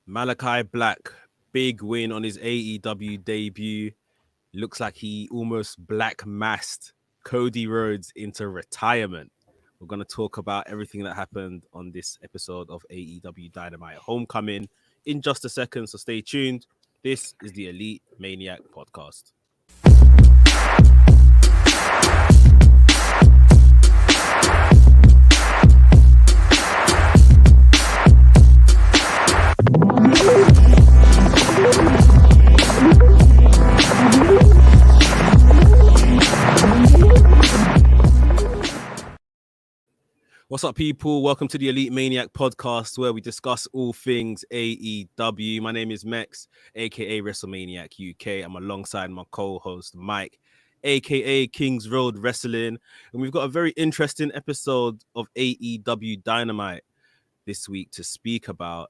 Malakai Black, big win on his AEW debut. Looks like he almost black masked Cody Rhodes into retirement. We're going to talk about everything that happened on this episode of AEW Dynamite Homecoming in just a second, so stay tuned. This is the Elite Maniac podcast. What's up, people? Welcome to the Elite Maniac podcast, where we discuss all things AEW. My name is Mex, aka WrestleManiac UK. I'm alongside my co-host Mike, aka Kings Road Wrestling, and we've got a very interesting episode of AEW Dynamite this week to speak about,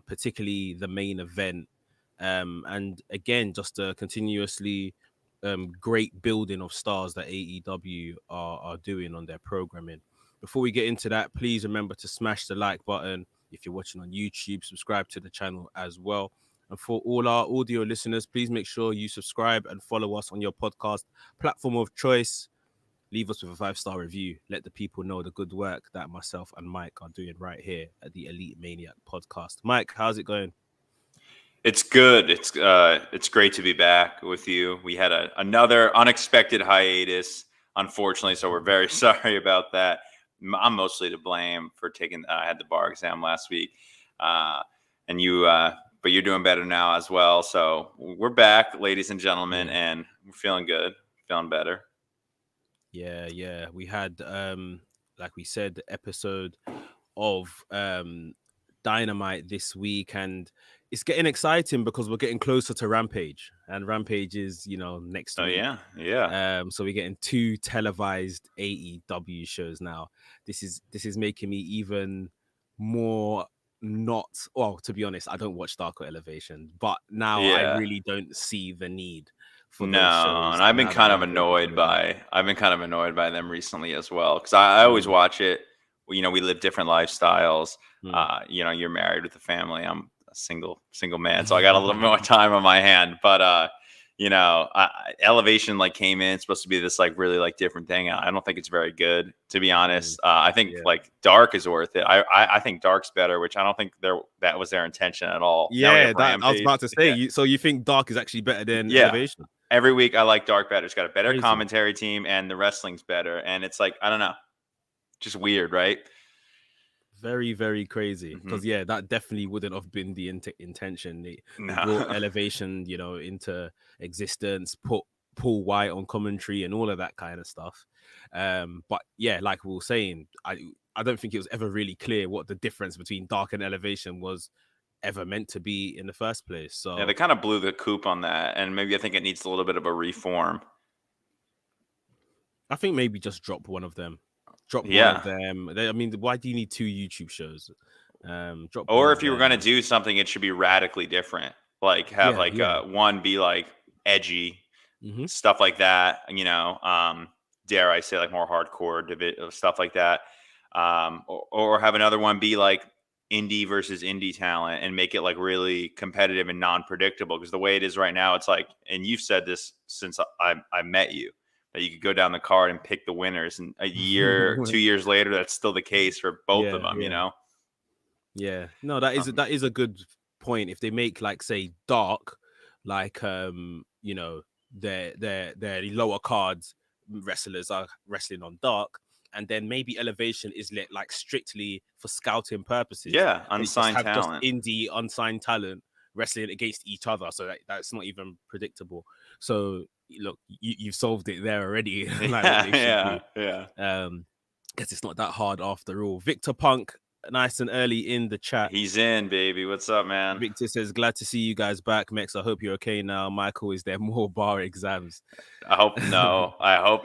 particularly the main event, and again, just a continuously great building of stars that AEW are doing on their programming. Before we get into that, please remember to smash the like button. If you're watching on YouTube, subscribe to the channel as well. And for all our audio listeners, please make sure you subscribe and follow us on your podcast platform of choice. Leave us with a 5-star review. Let the people know the good work that myself and Mike are doing right here at the Elite Maniac podcast. Mike, how's it going? It's good. It's great to be back with you. We had another unexpected hiatus, unfortunately, so we're very sorry about that. I'm mostly to blame for taking. I had the bar exam last week, and you. But you're doing better now as well. So we're back, ladies and gentlemen, and we're feeling good, feeling better. Yeah. We had, like we said, the episode of Dynamite this week, and it's getting exciting because we're getting closer to Rampage, and Rampage is, next week. Yeah. So we're getting 2 televised AEW shows now. This is making me even more to be honest, I don't watch Dark or Elevation, but now I really don't see the need for those shows. And I've been kind of annoyed by them recently as well, because I always watch it. We live different lifestyles. You're married with a family. I'm a single man, so I got a little more time on my hand. But Elevation came in, it's supposed to be this really different thing. I don't think it's very good, to be honest. I think Dark is worth it. I think Dark's better, which I don't think that was their intention at all. I was about to say. So you think Dark is actually better than Elevation? Every week I like Dark better. It's got a better commentary team, and the wrestling's better. And it's I don't know, just weird, right? Very, very crazy. Because that definitely wouldn't have been the intention. They brought Elevation, into existence, put Paul White on commentary and all of that kind of stuff. But like we were saying, I don't think it was ever really clear what the difference between Dark and Elevation was ever meant to be in the first place. So they kind of blew the coop on that, and maybe I think it needs a little bit of a reform. I think maybe just drop one of them. One of them. Why do you need 2 YouTube shows? Or if you were going to do something, it should be radically different. One be edgy, stuff like that. Dare I say more hardcore stuff like that. Or have another one be indie versus indie talent, and make it really competitive and non-predictable. Because the way it is right now, it's and you've said this since I met you, that you could go down the card and pick the winners, and a year, 2 years later, that's still the case for both of them. Yeah, no, that is a good point. If they make say Dark, their lower cards wrestlers are wrestling on Dark, and then maybe Elevation is lit strictly for scouting purposes. Yeah, unsigned talent, just indie unsigned talent wrestling against each other, so that's not even predictable. So look, you've solved it there already. Yeah. Guess it's not that hard after all. Victor Punk, nice and early in the chat. He's in, baby. What's up, man? Victor says, glad to see you guys back. Mex, I hope you're okay now. Michael, is there more bar exams? I hope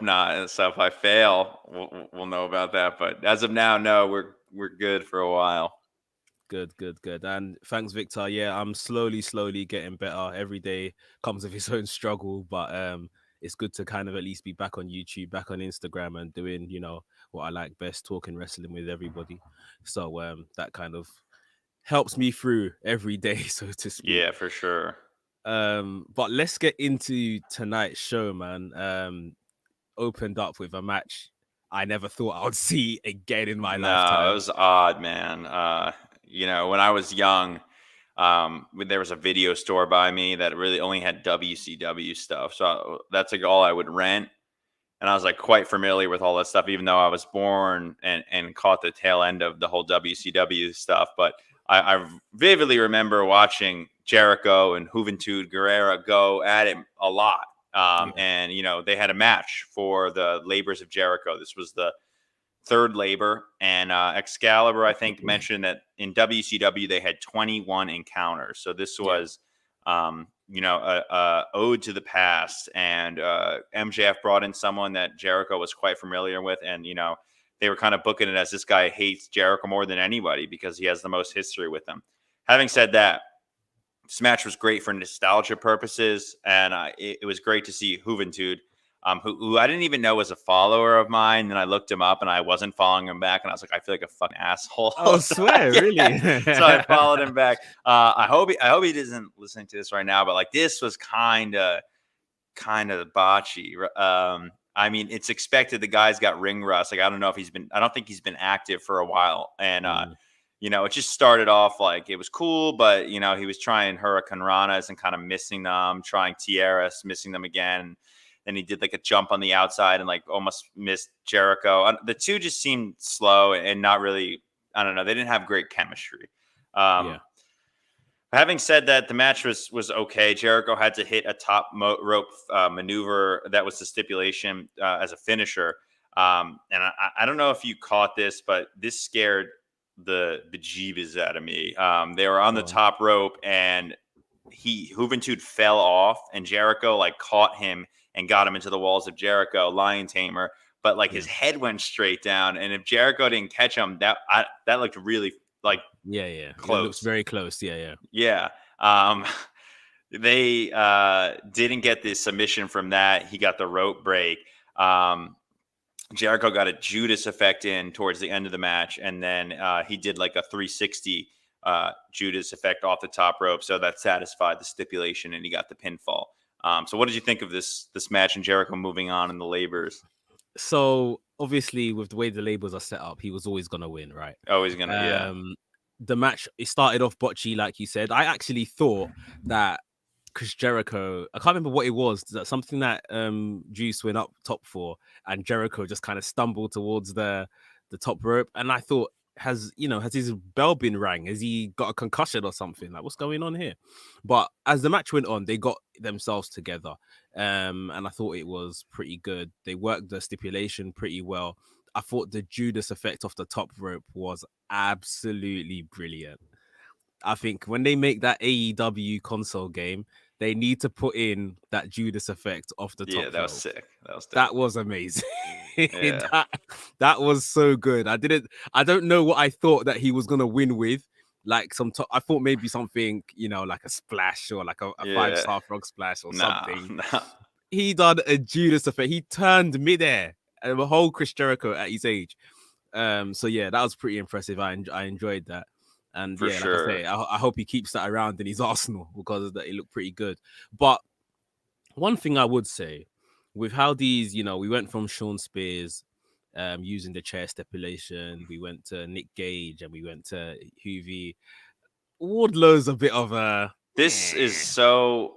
not. So if I fail, we'll know about that. But as of now, no, we're good for a while. Good. And thanks, Victor. Yeah, I'm slowly getting better. Every day comes with its own struggle, but it's good to kind of at least be back on YouTube, back on Instagram, and doing, what I like best, talking wrestling with everybody. So that kind of helps me through every day, so to speak. Yeah, for sure. But let's get into tonight's show, man. Opened up with a match I never thought I would see again in my lifetime. No, it was odd, man. When I was young, there was a video store by me that really only had WCW stuff. So that's like all I would rent. And I was like quite familiar with all that stuff, even though I was born and caught the tail end of the whole WCW stuff. But I vividly remember watching Jericho and Juventud Guerrera go at it a lot. And, they had a match for the Labors of Jericho. This was the third labor, and Excalibur, I think, mentioned that in WCW they had 21 encounters. So this was, a ode to the past. And MJF brought in someone that Jericho was quite familiar with, and they were kind of booking it as this guy hates Jericho more than anybody because he has the most history with him. Having said that, this match was great for nostalgia purposes, and it was great to see Juventud, who I didn't even know was a follower of mine. And I looked him up, and I wasn't following him back, and I was like, I feel like a fucking asshole. Oh, swear, really? So I followed him back. I hope he isn't listening to this right now, but like this was kind of botchy. I mean, it's expected. The guy's got ring rust. Like I don't think he's been active for a while, and it just started off like it was cool, but he was trying Hurricane Ranas and kind of missing them, trying Tierras, missing them again. And he did like a jump on the outside and like almost missed Jericho. The two just seemed slow and not really, I don't know. They didn't have great chemistry. Having said that, the match was okay. Jericho had to hit a top rope maneuver. That was the stipulation as a finisher. And I don't know if you caught this, but this scared the bejeebus out of me. They were on the top rope, and Juventud fell off, and Jericho like caught him and got him into the walls of Jericho, Lion Tamer. But like his head went straight down, and if Jericho didn't catch him, that looked really like close. It looks very close. Yeah. They didn't get the submission from that. He got the rope break. Jericho got a Judas effect in towards the end of the match, and then he did like a 360 Judas effect off the top rope, so that satisfied the stipulation, and he got the pinfall. So what did you think of this match and Jericho moving on in the labors? So obviously, with the way the labels are set up, he was always gonna win, right? Always gonna, The match, it started off botchy, like you said. I actually thought that Chris Jericho, I can't remember what it was, that something that Juice went up top for, and Jericho just kind of stumbled towards the top rope, and I thought, has his bell been rang? Has he got a concussion or something? Like, what's going on here? But as the match went on, they got themselves together, and I thought it was pretty good. They worked the stipulation pretty well. I thought the Judas effect off the top rope was absolutely brilliant. I think when they make that AEW console game, they need to put in that Judas effect off the top rope. Yeah, that was sick. That was amazing. that was so good. I don't know what I thought that he was gonna win with. Like I thought maybe something, like a splash or like a 5-star frog splash or something. Nah. He done a Judas effect. He turned midair, and the whole Chris Jericho at his age. So yeah, that was pretty impressive. I enjoyed that. And For sure. like I say, I hope he keeps that around in his arsenal because it looked pretty good. But one thing I would say, with how these, we went from Sean Spears using the chair stipulation, we went to Nick Gage, and we went to Hoovy. Wardlow's a bit of a... This is so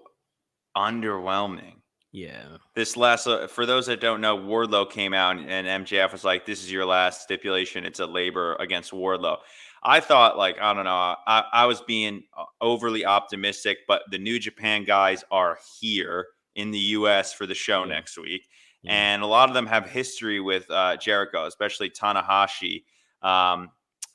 underwhelming. Yeah. This last, for those that don't know, Wardlow came out and MJF was like, this is your last stipulation. It's a labor against Wardlow. I thought, like, I don't know, I was being overly optimistic, but the New Japan guys are here in the U.S. for the show next week. Yeah. And a lot of them have history with Jericho, especially Tanahashi. I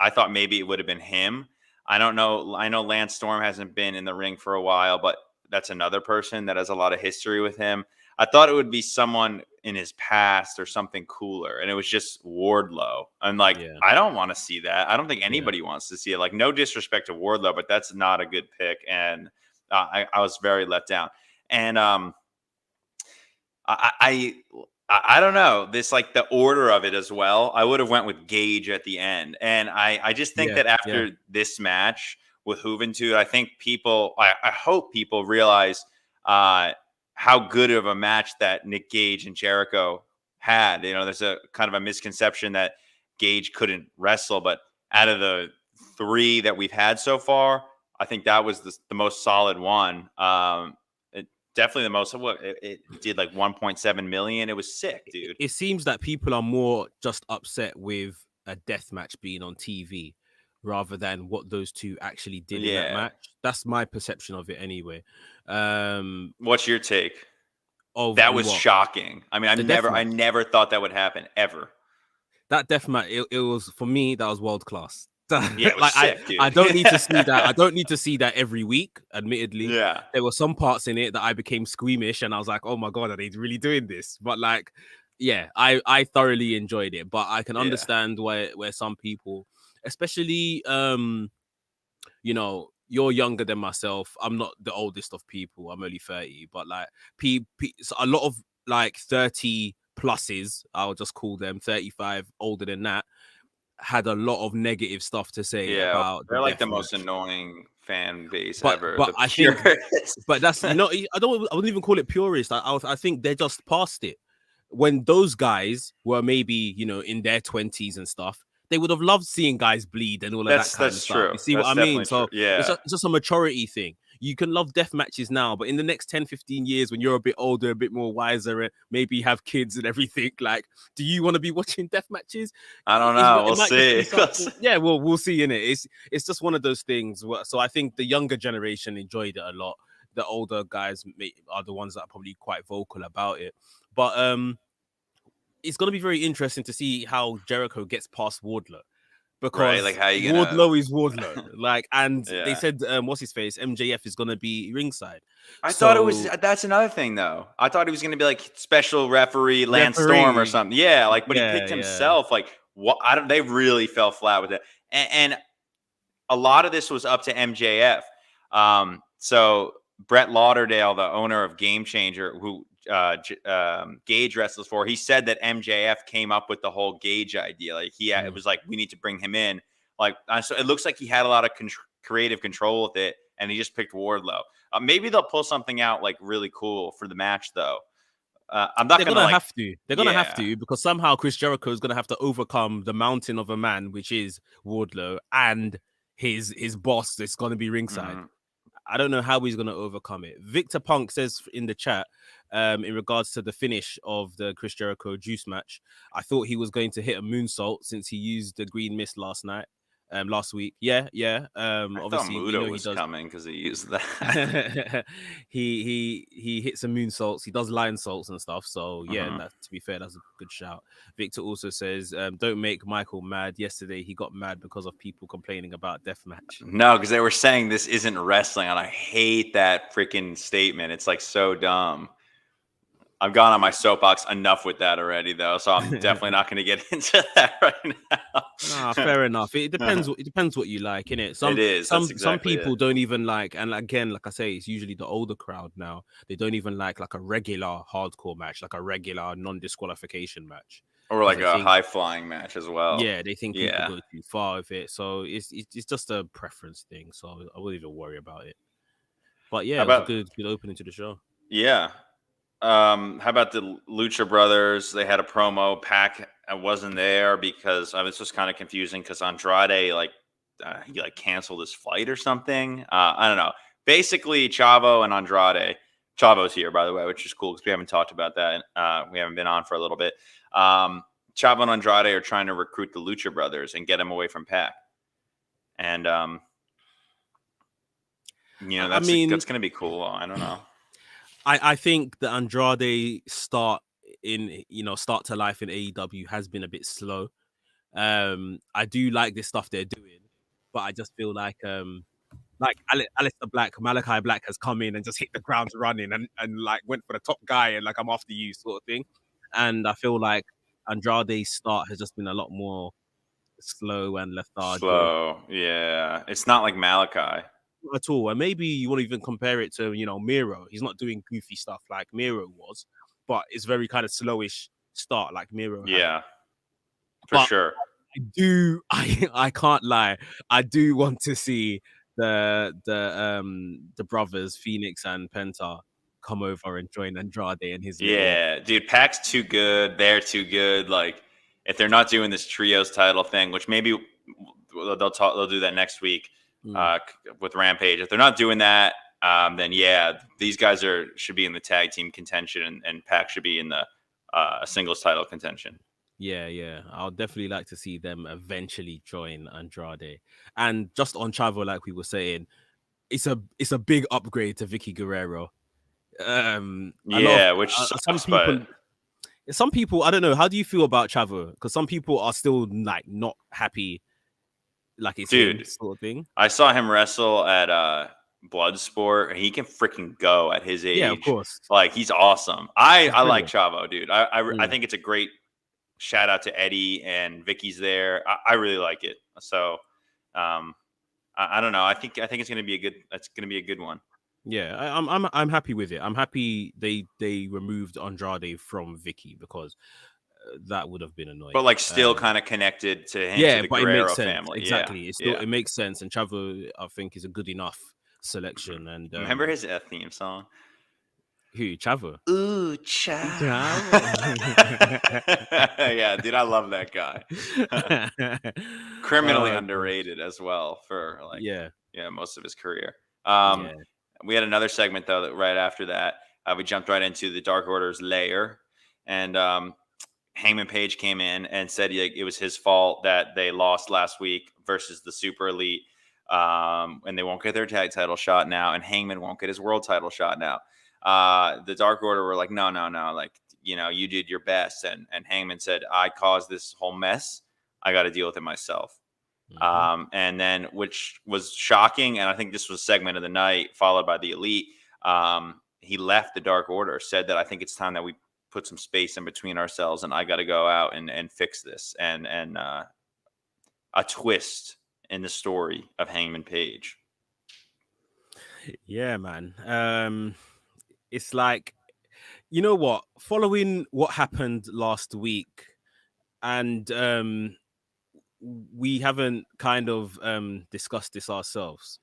thought maybe it would have been him. I don't know. I know Lance Storm hasn't been in the ring for a while, but that's another person that has a lot of history with him. I thought it would be someone in his past or something cooler, and it was just Wardlow. I'm like, I don't want to see that. I don't think anybody wants to see it. Like, no disrespect to Wardlow, but that's not a good pick, and I was very let down. And I don't know, this, like, the order of it as well. I would have went with Gage at the end, and I just think that after this match, with Juventud. I think I hope people realize how good of a match that Nick Gage and Jericho had. There's a kind of a misconception that Gage couldn't wrestle, but out of the 3 that we've had so far, I think that was the most solid one. Definitely the most. It did like 1.7 million. It was sick, dude. It seems that people are more just upset with a death match being on TV rather than what those two actually did in that match. That's my perception of it anyway. What's your take? That was shocking. I mean, I never thought that would happen ever. That death match, it was, for me, that was world class. Yeah, it was sick, dude. I don't need to see that. I don't need to see that every week, admittedly. Yeah. There were some parts in it that I became squeamish and I was like, oh my God, are they really doing this? But like, yeah, I thoroughly enjoyed it. But I can understand where some people, especially, you're younger than myself. I'm not the oldest of people. I'm only 30. But like, so a lot of like 30 pluses, I'll just call them 35, older than that, had a lot of negative stuff to say about. They're like the most annoying fan base ever. But I think, but that's I wouldn't even call it purist. I think they're just past it. When those guys were maybe in their 20s and stuff, they would have loved seeing guys bleed and all of that kind of stuff. True. You see that's what I mean? So yeah, it's just a maturity thing. You can love death matches now, but in the next 10, 15 years, when you're a bit older, a bit more wiser, and maybe have kids and everything, like, do you want to be watching death matches? I don't know. We'll see. Yeah, we'll see, innit? It's just one of those things. So I think the younger generation enjoyed it a lot. The older guys are the ones that are probably quite vocal about it. But it's going to be very interesting to see how Jericho gets past Wardlow. Because like how you Wardlow is Wardlow, like, and they said, what's his face? MJF is gonna be ringside. I thought it was. That's another thing, though. I thought he was gonna be like special referee Lance Storm or something. Yeah, like, but he picked himself. Like, what? They really fell flat with it, and a lot of this was up to MJF. So Brett Lauderdale, the owner of Game Changer, who Gage wrestles for, he said that MJF came up with the whole Gage idea. Like it was like, we need to bring him in. Like, so it looks like he had a lot of creative control with it, and he just picked Wardlow. Maybe they'll pull something out like really cool for the match, though. I'm not. They're gonna have to. They're gonna have to, because somehow Chris Jericho is gonna have to overcome the mountain of a man, which is Wardlow, and his boss that's gonna be ringside. Mm-hmm. I don't know how he's going to overcome it. Victor Punk says in the chat, in regards to the finish of the Chris Jericho Juice match, I thought he was going to hit a moonsault since he used the green mist last week. Yeah. Obviously, Muto was coming because he used that. he hits some moonsaults. He does lion salts and stuff. So yeah, to be fair, that's a good shout. Victor also says, don't make Michael mad. Yesterday he got mad because of people complaining about deathmatch. No, because they were saying this isn't wrestling, and I hate that freaking statement. It's like so dumb. I've gone on my soapbox enough with that already, though, so I'm definitely not going to get into that right now. Fair enough. It depends. It depends what you like, innit? Some people don't even like, and again, like I say, it's usually the older crowd now. They don't even like a regular hardcore match, like a regular non-disqualification match, or like a high-flying match as well. Yeah, they think people go too far with it, so it's just a preference thing. So I wouldn't even worry about it. But yeah, it was a good opening to the show. Yeah. How about the Lucha Brothers? They had a promo. Pac wasn't there because this was kind of confusing because Andrade he canceled his flight or something. I don't know. Basically, Chavo and Andrade. Chavo's here, by the way, which is cool because we haven't talked about that. We haven't been on for a little bit. Chavo and Andrade are trying to recruit the Lucha Brothers and get them away from Pac. And that's going to be cool. I don't know. I think the Andrade start to life in AEW has been a bit slow. I do like this stuff they're doing, but I just feel like Aleister Black, Malakai Black has come in and just hit the ground running and like went for the top guy and like, I'm after you sort of thing. And I feel like Andrade's start has just been a lot more slow and lethargic. Yeah. It's not like Malakai at all. And maybe you want to even compare it to Miro. He's not doing goofy stuff like Miro was, but it's very kind of slowish start like Miro had. For sure. I can't lie, I do want to see the brothers Phoenix and Penta come over and join Andrade and his dude, Pac's too good. They're too good. Like, if they're not doing this trios title thing, which maybe they'll do that next week with Rampage. If they're not doing that, then these guys should be in the tag team contention, and Pac should be in the singles title contention. Yeah. I'll definitely like to see them eventually join Andrade. And just on Chavo, like we were saying, it's a big upgrade to Vicky Guerrero. Which sucks, some people, I don't know. How do you feel about Chavo? Because some people are still like not happy, like it's him sort of thing. I saw him wrestle at Bloodsport, and he can freaking go at his age. Yeah, of course. Like, he's awesome. I like Chavo, dude. I think it's a great shout out to Eddie, and Vicky's there. I really like it. So I don't know. I think it's gonna be a good one. Yeah, I'm happy with it. I'm happy they removed Andrade from Vicky, because that would have been annoying. But like, still kind of connected to him, to the Guerrero family. Exactly. It makes sense, and Chavo, I think, is a good enough selection. And remember his theme song? Who? Chavo? Ooh, Chavo. Yeah, dude, I love that guy. Criminally underrated as well for most of his career. We had another segment though that right after that we jumped right into the Dark Order's lair, and Hangman Page came in and said it was his fault that they lost last week versus the Super Elite, and they won't get their tag title shot now, and Hangman won't get his world title shot now. The Dark Order were like, no, like, you did your best, and Hangman said, I caused this whole mess, I got to deal with it myself. And then, which was shocking, and I think this was segment of the night, followed by the Elite. He left the Dark Order, said that I think it's time that we put some space in between ourselves, and I got to go out and fix this. And a twist in the story of Hangman Page. Yeah, man. It's like, you know what? Following what happened last week, and we haven't kind of discussed this ourselves.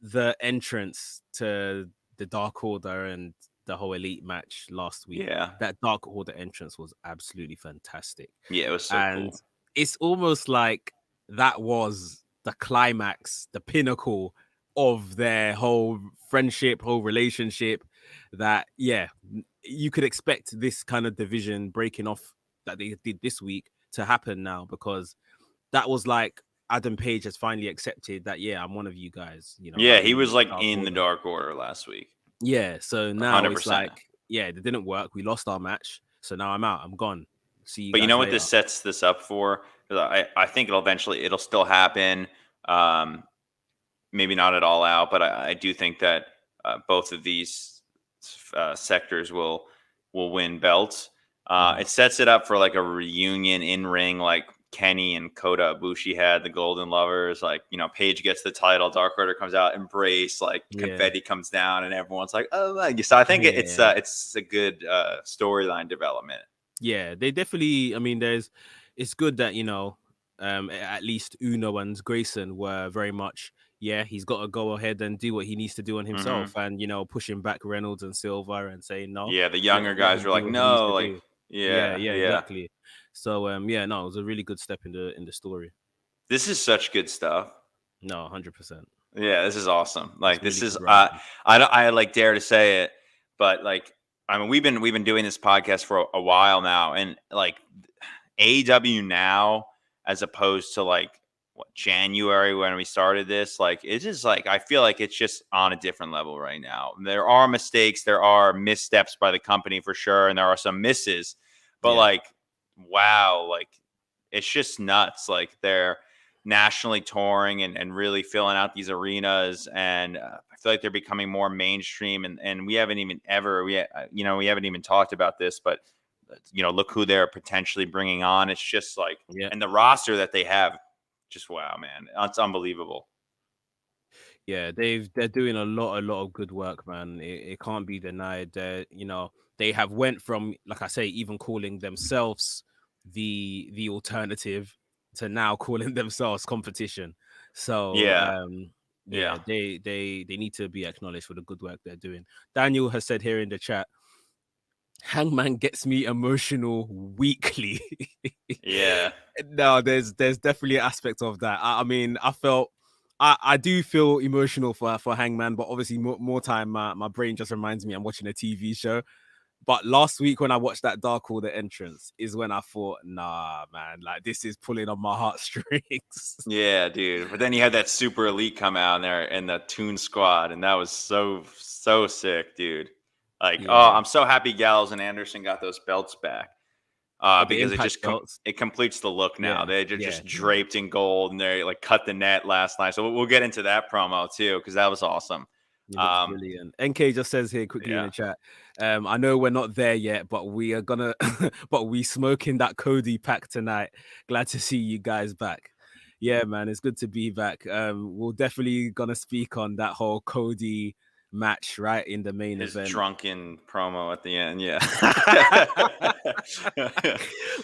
The entrance to the Dark Order and the whole Elite match last week. Yeah. That Dark Order entrance was absolutely fantastic. Yeah, it was so cool. It's almost like that was the climax, the pinnacle of their whole friendship, whole relationship. That, you could expect this kind of division breaking off that they did this week to happen now, because that was like Adam Page has finally accepted that, I'm one of you guys. He was like in the Dark Order last week. Yeah, so now 100%. It's like, it didn't work. We lost our match, so now I'm out. I'm gone. See you. But guys you know later. what this sets this up for? I think it'll still happen. Maybe not at all out, but I do think that both of these sectors will win belts. It sets it up for like a reunion in ring, like Kenny and Kota Ibushi had, the Golden Lovers. Like, Page gets the title, Dark Order comes out, embrace, like confetti comes down, and everyone's like, oh my. So I think it's a good storyline development. Yeah, they definitely. I mean, it's good that at least Uno and Grayson were very much. Yeah, he's got to go ahead and do what he needs to do on himself, and pushing back Reynolds and Silva and saying no. Yeah, the younger guys were like, no, like, yeah, exactly. So it was a really good step in the story. This is such good stuff. No, 100%. Yeah, this is awesome. Like, this is I like dare to say it, but like, I mean, we've been doing this podcast for a while now, and like AEW now, as opposed to like January when we started this, like, it's just like, I feel like it's just on a different level right now. There are mistakes, there are missteps by the company for sure, and there are some misses, but like, wow, like, it's just nuts. Like, they're nationally touring and really filling out these arenas, and I feel like they're becoming more mainstream, and we haven't even talked about this, but look who they're potentially bringing on. It's just like, and the roster that they have, just wow, man, it's unbelievable. Yeah, they're doing a lot of good work, man. It can't be denied. They have went from, like I say, even calling themselves the alternative to now calling themselves competition. So Yeah, they need to be acknowledged for the good work they're doing. Daniel has said here in the chat, Hangman gets me emotional weekly. Yeah. No, there's definitely an aspect of that. I mean, I do feel emotional for Hangman, but obviously more time my brain just reminds me I'm watching a TV show. But last week when I watched that Dark Order entrance is when I thought, nah, man, like this is pulling on my heartstrings. Yeah, dude. But then you had that Super Elite come out in there and the Toon Squad, and that was so sick, dude. Like, I'm so happy Gallows and Anderson got those belts back. Because it just it completes the look now. They're just draped in gold, and they like cut the net last night. So we'll get into that promo too, because that was awesome. Brilliant. NK just says here quickly in the chat, I know we're not there yet, but we are gonna but we smoking that Cody pack tonight. Glad to see you guys back. Yeah, man, it's good to be back. We're definitely gonna speak on that whole Cody match right in the main event. His drunken promo at the end, yeah.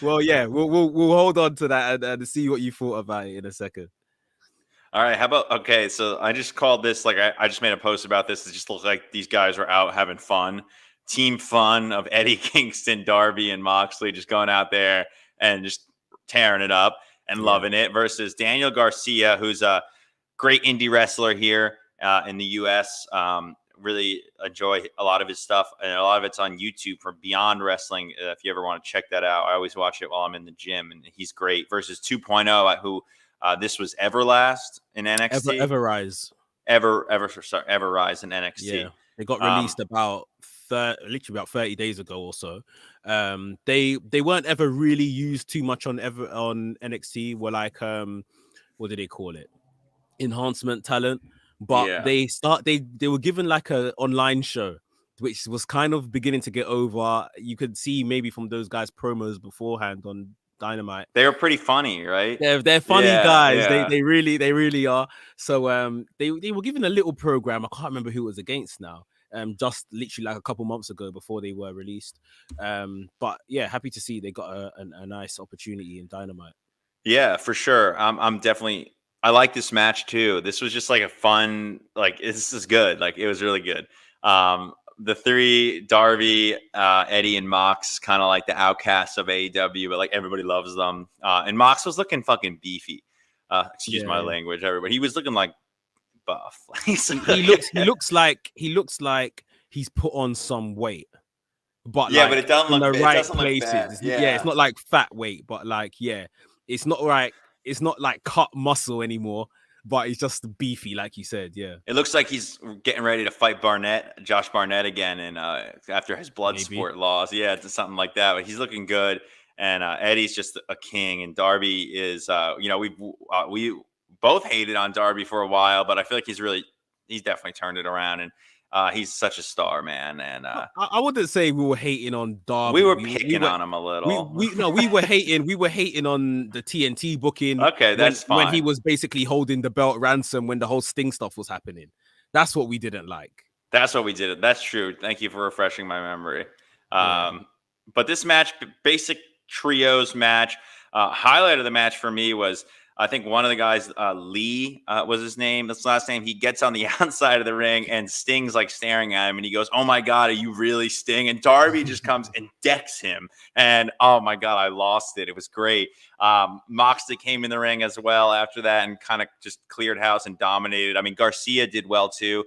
Well, yeah, we'll hold on to that and see what you thought about it in a second. All right, how about, okay, so I just called this, like, I just made a post about this. It just looks like these guys are out having fun. Team fun of Eddie Kingston, Darby, and Moxley just going out there and just tearing it up and loving it, versus Daniel Garcia, who's a great indie wrestler here in the U.S. Really enjoy a lot of his stuff, and a lot of it's on YouTube for Beyond Wrestling. If you ever want to check that out, I always watch it while I'm in the gym, and he's great. Versus 2.0, who... this was Everlast in NXT. Everrise. Everrise in NXT. Yeah, they got released about 30 days ago or so. They weren't ever really used too much on NXT. Were like what do they call it? Enhancement talent. But they were given like a online show, which was kind of beginning to get over. You could see maybe from those guys' promos beforehand on Dynamite. They were pretty funny, right? They're funny guys. Yeah. They really are. So they were given a little program. I can't remember who it was against now. Just literally like a couple months ago before they were released. But yeah, happy to see they got a nice opportunity in Dynamite. Yeah, for sure. I'm definitely. I like this match too. This was just like a fun. Like, this is good. Like, it was really good. The three, Darby, Eddie, and Mox, kind of like the outcasts of AEW, but like everybody loves them. And Mox was looking fucking beefy. Excuse my language, everybody. He was looking like buff. he looks like he's put on some weight, but but it doesn't look in the right places. It's not like fat weight, but like it's not right. It's not like cut muscle anymore. But he's just beefy, like you said, yeah. It looks like he's getting ready to fight Josh Barnett again, and after his Bloodsport loss, it's something like that. But he's looking good, and Eddie's just a king, and Darby is, we both hated on Darby for a while, but I feel like he's definitely turned it around, and he's such a star, man. And I wouldn't say we were hating on Darby. We were picking on him a little. We were hating. We were hating on the TNT booking. Okay, that's fine. When he was basically holding the belt ransom when the whole Sting stuff was happening. That's what we didn't like. That's what we did. That's true. Thank you for refreshing my memory. But this match, basic trios match, highlight of the match for me was, I think one of the guys, Lee was his name. That's his last name. He gets on the outside of the ring, and Sting's like staring at him, and he goes, "Oh my God, are you really Sting?" And Darby just comes and decks him. And oh my God, I lost it. It was great. Moxley came in the ring as well after that and kind of just cleared house and dominated. I mean, Garcia did well too.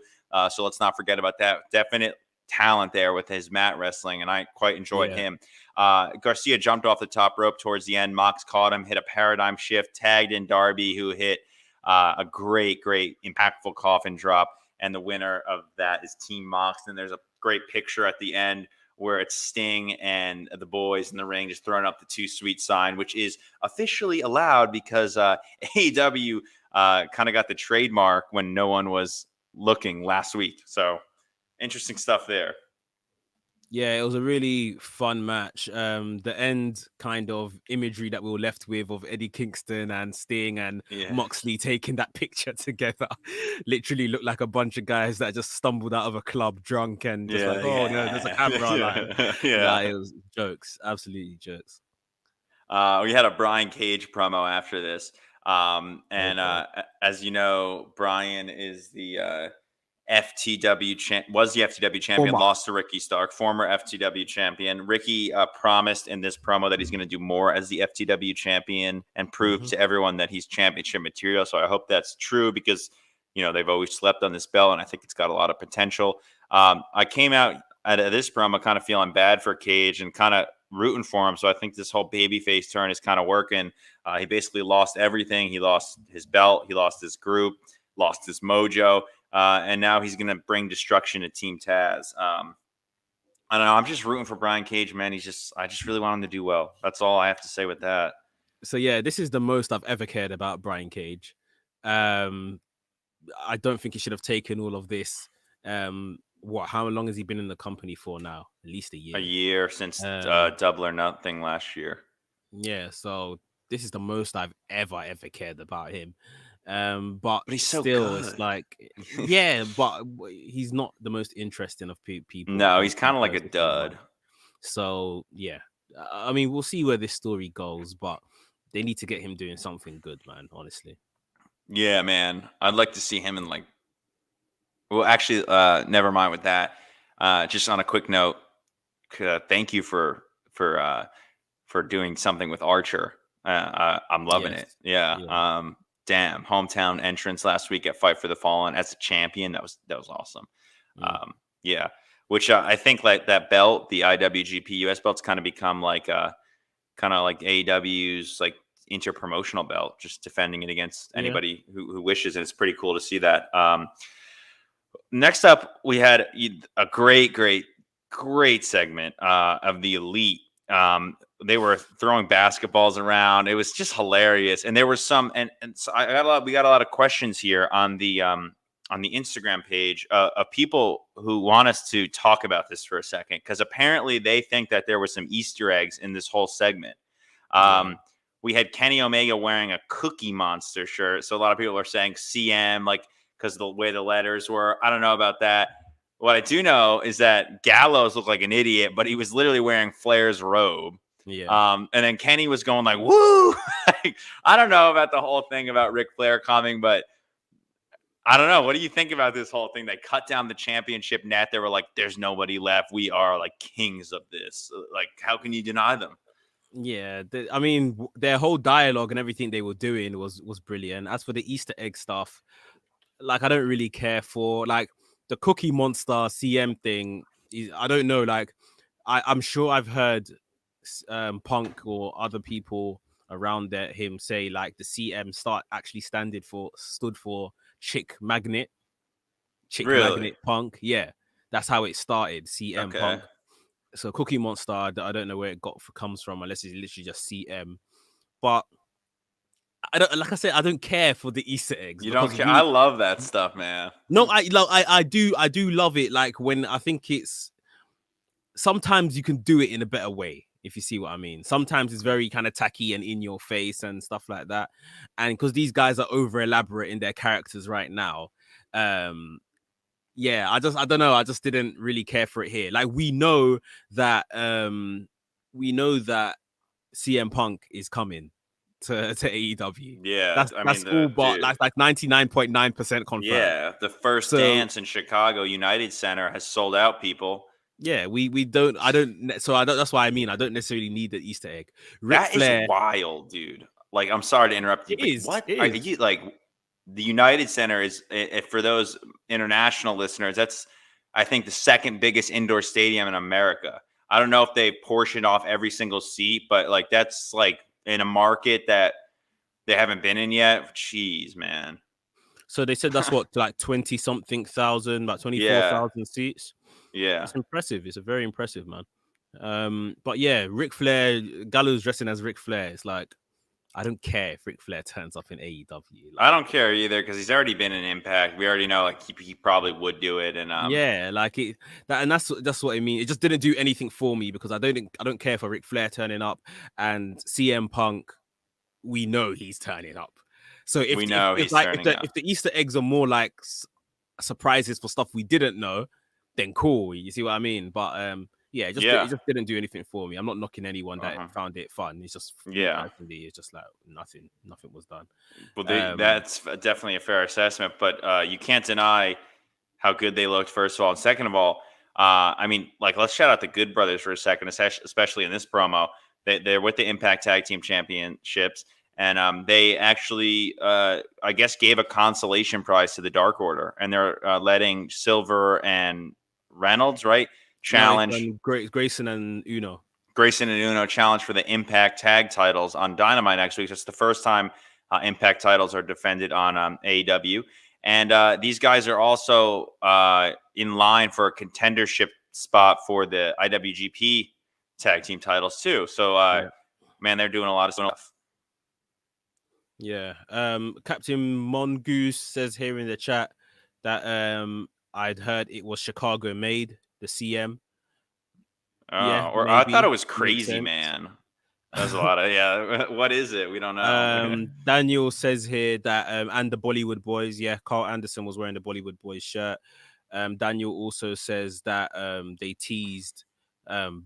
So let's not forget about that. Definite talent there with his mat wrestling, and I quite enjoyed him. Garcia jumped off the top rope towards the end. Mox caught him, hit a paradigm shift, tagged in Darby, who hit a great impactful coffin drop. And the winner of that is Team Mox. And there's a great picture at the end where it's Sting and the boys in the ring just throwing up the Too Sweet sign, which is officially allowed because AEW kind of got the trademark when no one was looking last week. So interesting stuff there. Yeah, it was a really fun match. The end kind of imagery that we were left with of Eddie Kingston and Sting and Moxley taking that picture together literally looked like a bunch of guys that just stumbled out of a club drunk and just there's a camera. It was jokes, absolutely jokes. We had a Brian Cage promo after this. As you know, Brian is the was the FTW champion, lost to Ricky Stark, former FTW champion. Ricky promised in this promo that he's going to do more as the FTW champion and prove to everyone that he's championship material. So I hope that's true because, they've always slept on this belt, and I think it's got a lot of potential. I came out at this promo kind of feeling bad for Cage and kind of rooting for him. So I think this whole babyface turn is kind of working. He basically lost everything. He lost his belt. He lost his group, lost his mojo. And now he's going to bring destruction to Team Taz. I don't know. I'm just rooting for Brian Cage, man. I just really want him to do well. That's all I have to say with that. So yeah, this is the most I've ever cared about Brian Cage. I don't think he should have taken all of this. How long has he been in the company for now? At least a year. A year since Double or Nothing last year. Yeah, so this is the most I've ever cared about him. But he's so still, good. It's like, yeah, but he's not the most interesting of people. No, he's kind of like a dud. So yeah, I mean, we'll see where this story goes, but they need to get him doing something good, man. Honestly. Yeah, man. I'd like to see him in well, actually, never mind with that. Just on a quick note, thank you for doing something with Archer. I'm loving it. Yeah. Damn, hometown entrance last week at Fight for the Fallen as a champion. That was awesome. Yeah, which I think like that belt, the IWGP US belt's kind of become like AEW's like interpromotional belt, just defending it against anybody who wishes, and it's pretty cool to see that. Next up, we had a great segment of the Elite. They were throwing basketballs around. It was just hilarious. And there were some, and so we got a lot of questions here on the Instagram page of people who want us to talk about this for a second, because apparently they think that there were some Easter eggs in this whole segment. We had Kenny Omega wearing a Cookie Monster shirt, so a lot of people are saying CM, like because the way the letters were. I don't know about that. What I do know is that Gallows looked like an idiot, but he was literally wearing Flair's robe. Yeah. And then Kenny was going like, woo! I don't know about the whole thing about Ric Flair coming, but I don't know. What do you think about this whole thing? They cut down the championship net. They were like, there's nobody left. We are like kings of this. Like, how can you deny them? Yeah. I mean, their whole dialogue and everything they were doing was brilliant. As for the Easter egg stuff, like, I don't really care for, like, the Cookie Monster CM thing. I don't know. Like, I'm sure I've heard Punk or other people around him say like the CM stood for Chick Magnet. Magnet Punk. Yeah, that's how it started. CM Punk. So Cookie Monster, I don't know where it comes from, unless it's literally just CM. But I don't, like I said, I don't care for the Easter eggs. You don't care? I love that stuff, man. No, I do love it. Like, when I think it's, sometimes you can do it in a better way, if you see what I mean. Sometimes it's very kind of tacky and in your face and stuff like that. And because these guys are over elaborate in their characters right now, yeah, I don't know. I just didn't really care for it here. Like, we know that CM Punk is coming to AEW. Yeah, that's all, but like 99.9% confirmed. Yeah, the first dance in Chicago United Center has sold out, people. Yeah, we don't. That's why I mean, I don't necessarily need the Easter egg. That is wild, dude. Like, I'm sorry to interrupt you. What are you like? The United Center is, for those international listeners, that's, I think, the second biggest indoor stadium in America. I don't know if they portioned off every single seat, but like, that's like in a market that they haven't been in yet. Jeez, man. So they said that's what, like 20-something thousand, about 24,000 seats. Yeah, it's impressive. It's a very impressive, man. But yeah, Ric Flair, Gallows dressing as Ric Flair. It's like, I don't care if Ric Flair turns up in AEW. Like, I don't care either, because he's already been in Impact. We already know, like, he probably would do it. And yeah, like that's what I mean. It just didn't do anything for me, because I don't care for Ric Flair turning up, and CM Punk, we know he's turning up. So if the Easter eggs are more like surprises for stuff we didn't know, then cool. You see what I mean? But Yeah, it just didn't do anything for me. I'm not knocking anyone that found it fun. It's just personally, it's just like nothing was done. Well, that's definitely a fair assessment, but you can't deny how good they looked, first of all. And second of all, I mean, like, let's shout out the Good Brothers for a second, especially in this promo. They're with the Impact Tag Team Championships, and they actually, I guess, gave a consolation prize to the Dark Order, and they're letting Silver and Reynolds, right, challenge Grayson and Uno. Grayson and Uno challenge for the Impact Tag titles on Dynamite next week. It's the first time Impact titles are defended on AEW. And these guys are also in line for a contendership spot for the IWGP tag team titles too. So, man, they're doing a lot of stuff. Yeah. Captain Mongoose says here in the chat that I'd heard it was Chicago made, the CM. Or maybe. I thought it was Crazy Man. That's a lot of what is it? We don't know. Daniel says here that and the Bollywood Boys. Yeah, Carl Anderson was wearing the Bollywood Boys shirt. Daniel also says that they teased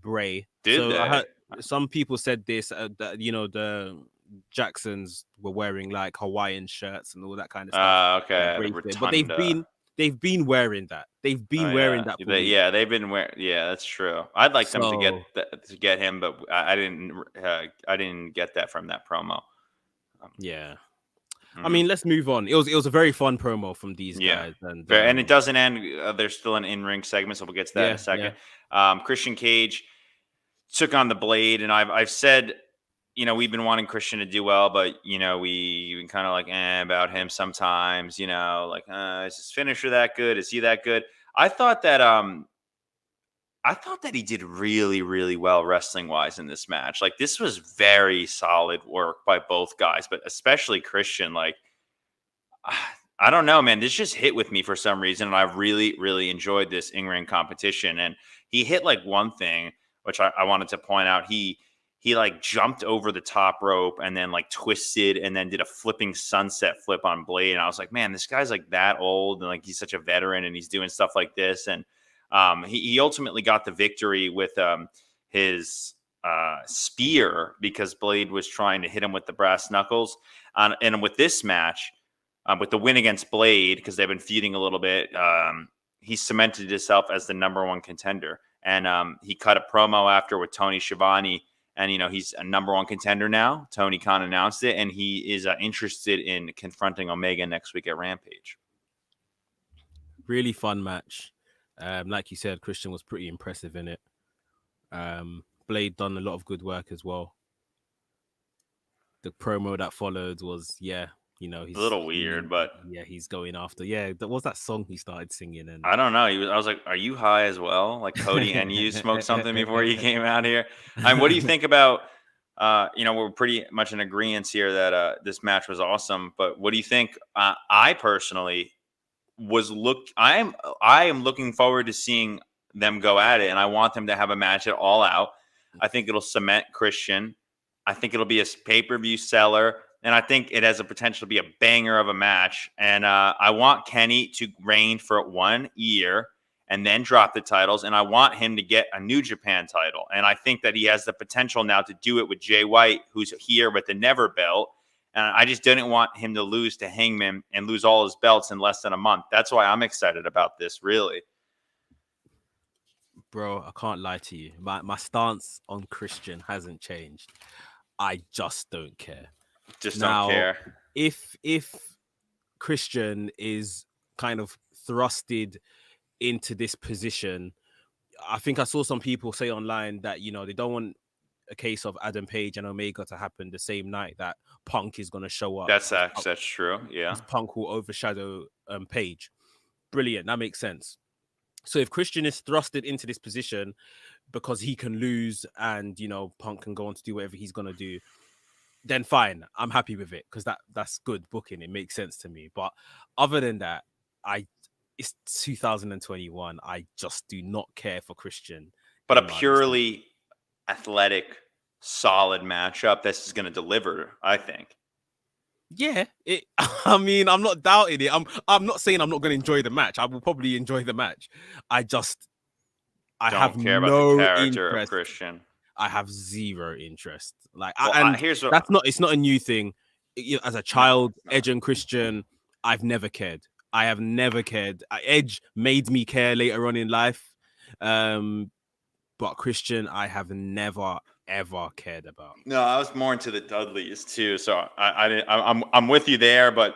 Bray. I heard some people said this that the Jacksons were wearing like Hawaiian shirts and all that kind of stuff. Okay, but they've been wearing that. They've been wearing that. They've been wearing. Yeah, that's true. I'd like them to get him, but I didn't get that from that promo. I mean, let's move on. It was a very fun promo from these guys, and it doesn't end. There's still an in-ring segment, so we'll get to that in a second. Christian Cage took on the Blade, and I've said, we've been wanting Christian to do well, but we kind of like about him sometimes. Is his finisher that good? Is he that good? I thought that he did really, really well wrestling wise in this match. Like, this was very solid work by both guys, but especially Christian. Like, I don't know, man. This just hit with me for some reason, and I've really, really enjoyed this in-ring competition. And he hit like one thing, which I wanted to point out. He like jumped over the top rope and then like twisted and then did a flipping sunset flip on Blade. And I was like, man, this guy's like that old and like he's such a veteran and he's doing stuff like this. And he ultimately got the victory with his spear because Blade was trying to hit him with the brass knuckles. And with this match, with the win against Blade, because they've been feuding a little bit, he cemented himself as the number one contender. And he cut a promo after with Tony Schiavone. And, he's a number one contender now. Tony Khan announced it, and he is interested in confronting Omega next week at Rampage. Really fun match. Like you said, Christian was pretty impressive in it. Blade done a lot of good work as well. The promo that followed was, he's a little weird, but he's going after. What was that song he started singing? And I don't know. I was like, "Are you high as well?" Like Cody and you smoked something before you came out here. What do you think about? We're pretty much in agreement here that this match was awesome. But what do you think? I personally I am looking forward to seeing them go at it, and I want them to have a match at All Out. I think it'll cement Christian. I think it'll be a pay-per-view seller. And I think it has a potential to be a banger of a match. And I want Kenny to reign for 1 year and then drop the titles. And I want him to get a New Japan title. And I think that he has the potential now to do it with Jay White, who's here with the Never belt. And I just didn't want him to lose to Hangman and lose all his belts in less than a month. That's why I'm excited about this, really. Bro, I can't lie to you. My stance on Christian hasn't changed. I just don't care. Don't care. If Christian is kind of thrusted into this position, I think I saw some people say online that they don't want a case of Adam Page and Omega to happen the same night that Punk is going to show up. That's true. Yeah, Punk will overshadow Page. Brilliant. That makes sense. So if Christian is thrusted into this position because he can lose and Punk can go on to do whatever he's going to do, then fine, I'm happy with it because that's good booking. It makes sense to me. But other than that, it's 2021. I just do not care for Christian. But a purely athletic, solid matchup, this is going to deliver, I think. Yeah, I mean, I'm not doubting it. I'm not saying I'm not going to enjoy the match. I will probably enjoy the match. I just I have care no about the character interest. of Christian. I have zero interest. Like, here's what, that's not. It's not a new thing. As a child, Edge and Christian, I've never cared. I have never cared. Edge made me care later on in life, but Christian, I have never ever cared about. No, I was more into the Dudleys too, so I'm with you there, but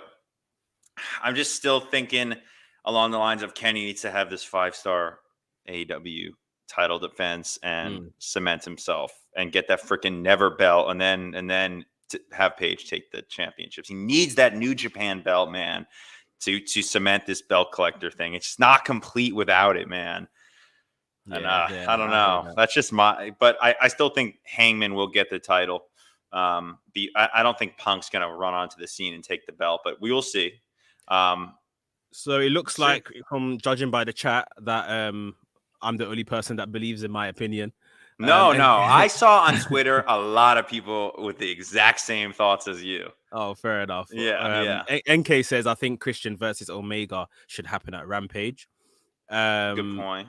I'm just still thinking along the lines of Kenny needs to have this 5-star AEW title defense and cement himself and get that freaking never belt, and then to have Page take the championships. He needs that New Japan belt, man, to cement this belt collector thing. It's just not complete without it, man. And I don't know. That's just but I still think Hangman will get the title. I don't think Punk's gonna run onto the scene and take the belt, but we will see. So it looks like, from judging by the chat, that I'm the only person that believes in my opinion. No. I saw on Twitter a lot of people with the exact same thoughts as you. Oh, fair enough. Yeah. NK says, I think Christian versus Omega should happen at Rampage. Good point.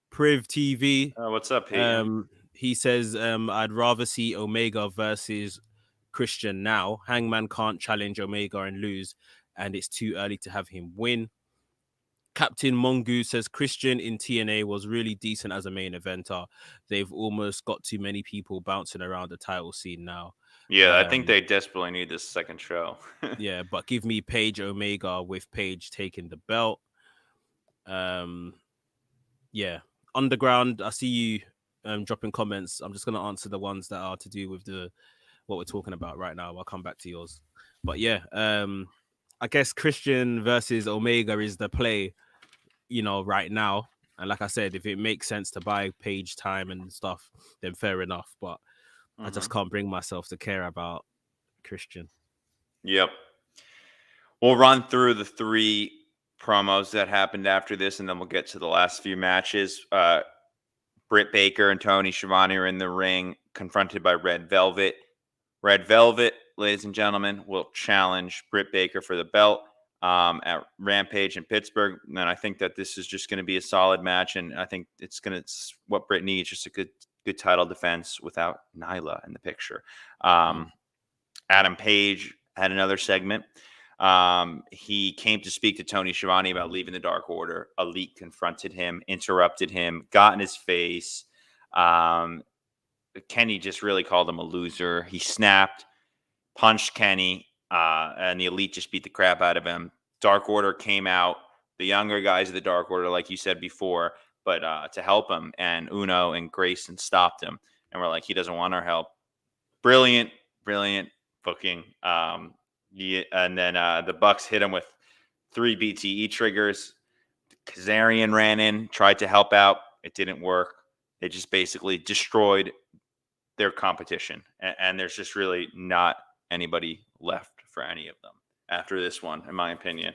Priv TV. What's up, Peyton? He says, I'd rather see Omega versus Christian now. Hangman can't challenge Omega and lose, and it's too early to have him win. Captain Mongoose says Christian in TNA was really decent as a main eventer. They've almost got too many people bouncing around the title scene now. Yeah, I think they desperately need this second show. Yeah, but give me Page Omega with Page taking the belt. Yeah. Underground, I see you dropping comments. I'm just going to answer the ones that are to do with what we're talking about right now. I'll come back to yours. But yeah, I guess Christian versus Omega is the play, right now. And like I said, if it makes sense to buy Page time and stuff, then fair enough. But I just can't bring myself to care about Christian. Yep. We'll run through the 3 promos that happened after this, and then we'll get to the last few matches. Britt Baker and Tony Schiavone are in the ring, confronted by Red Velvet. Red Velvet, ladies and gentlemen, will challenge Britt Baker for the belt at Rampage in Pittsburgh. And I think that this is just going to be a solid match, and I think it's what Britt needs, just a good title defense without Nyla in the picture. Adam Page had another segment. He came to speak to Tony Schiavone about leaving the Dark Order. Elite confronted him, interrupted him, got in his face. Kenny just really called him a loser. He snapped, punched Kenny, and the Elite just beat the crap out of him. Dark Order came out, the younger guys of the Dark Order, like you said before, but to help him, and Uno and Grayson stopped him. And we're like, he doesn't want our help. Brilliant booking. And then the Bucks hit him with 3 BTE triggers. Kazarian ran in, tried to help out. It didn't work. They just basically destroyed their competition. And there's just really not anybody left for any of them after this one, in my opinion.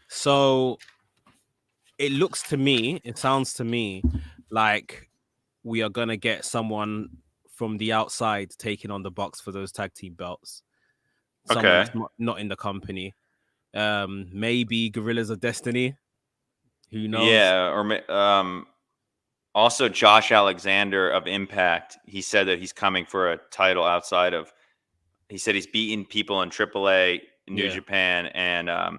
So it sounds to me like we are going to get someone from the outside taking on the Bucks for those tag team belts. Someone that's not in the company. Maybe Guerrillas of Destiny. Who knows? Yeah, or also Josh Alexander of Impact. He said that he's coming for a title outside of. He said he's beaten people in AAA, New Japan, and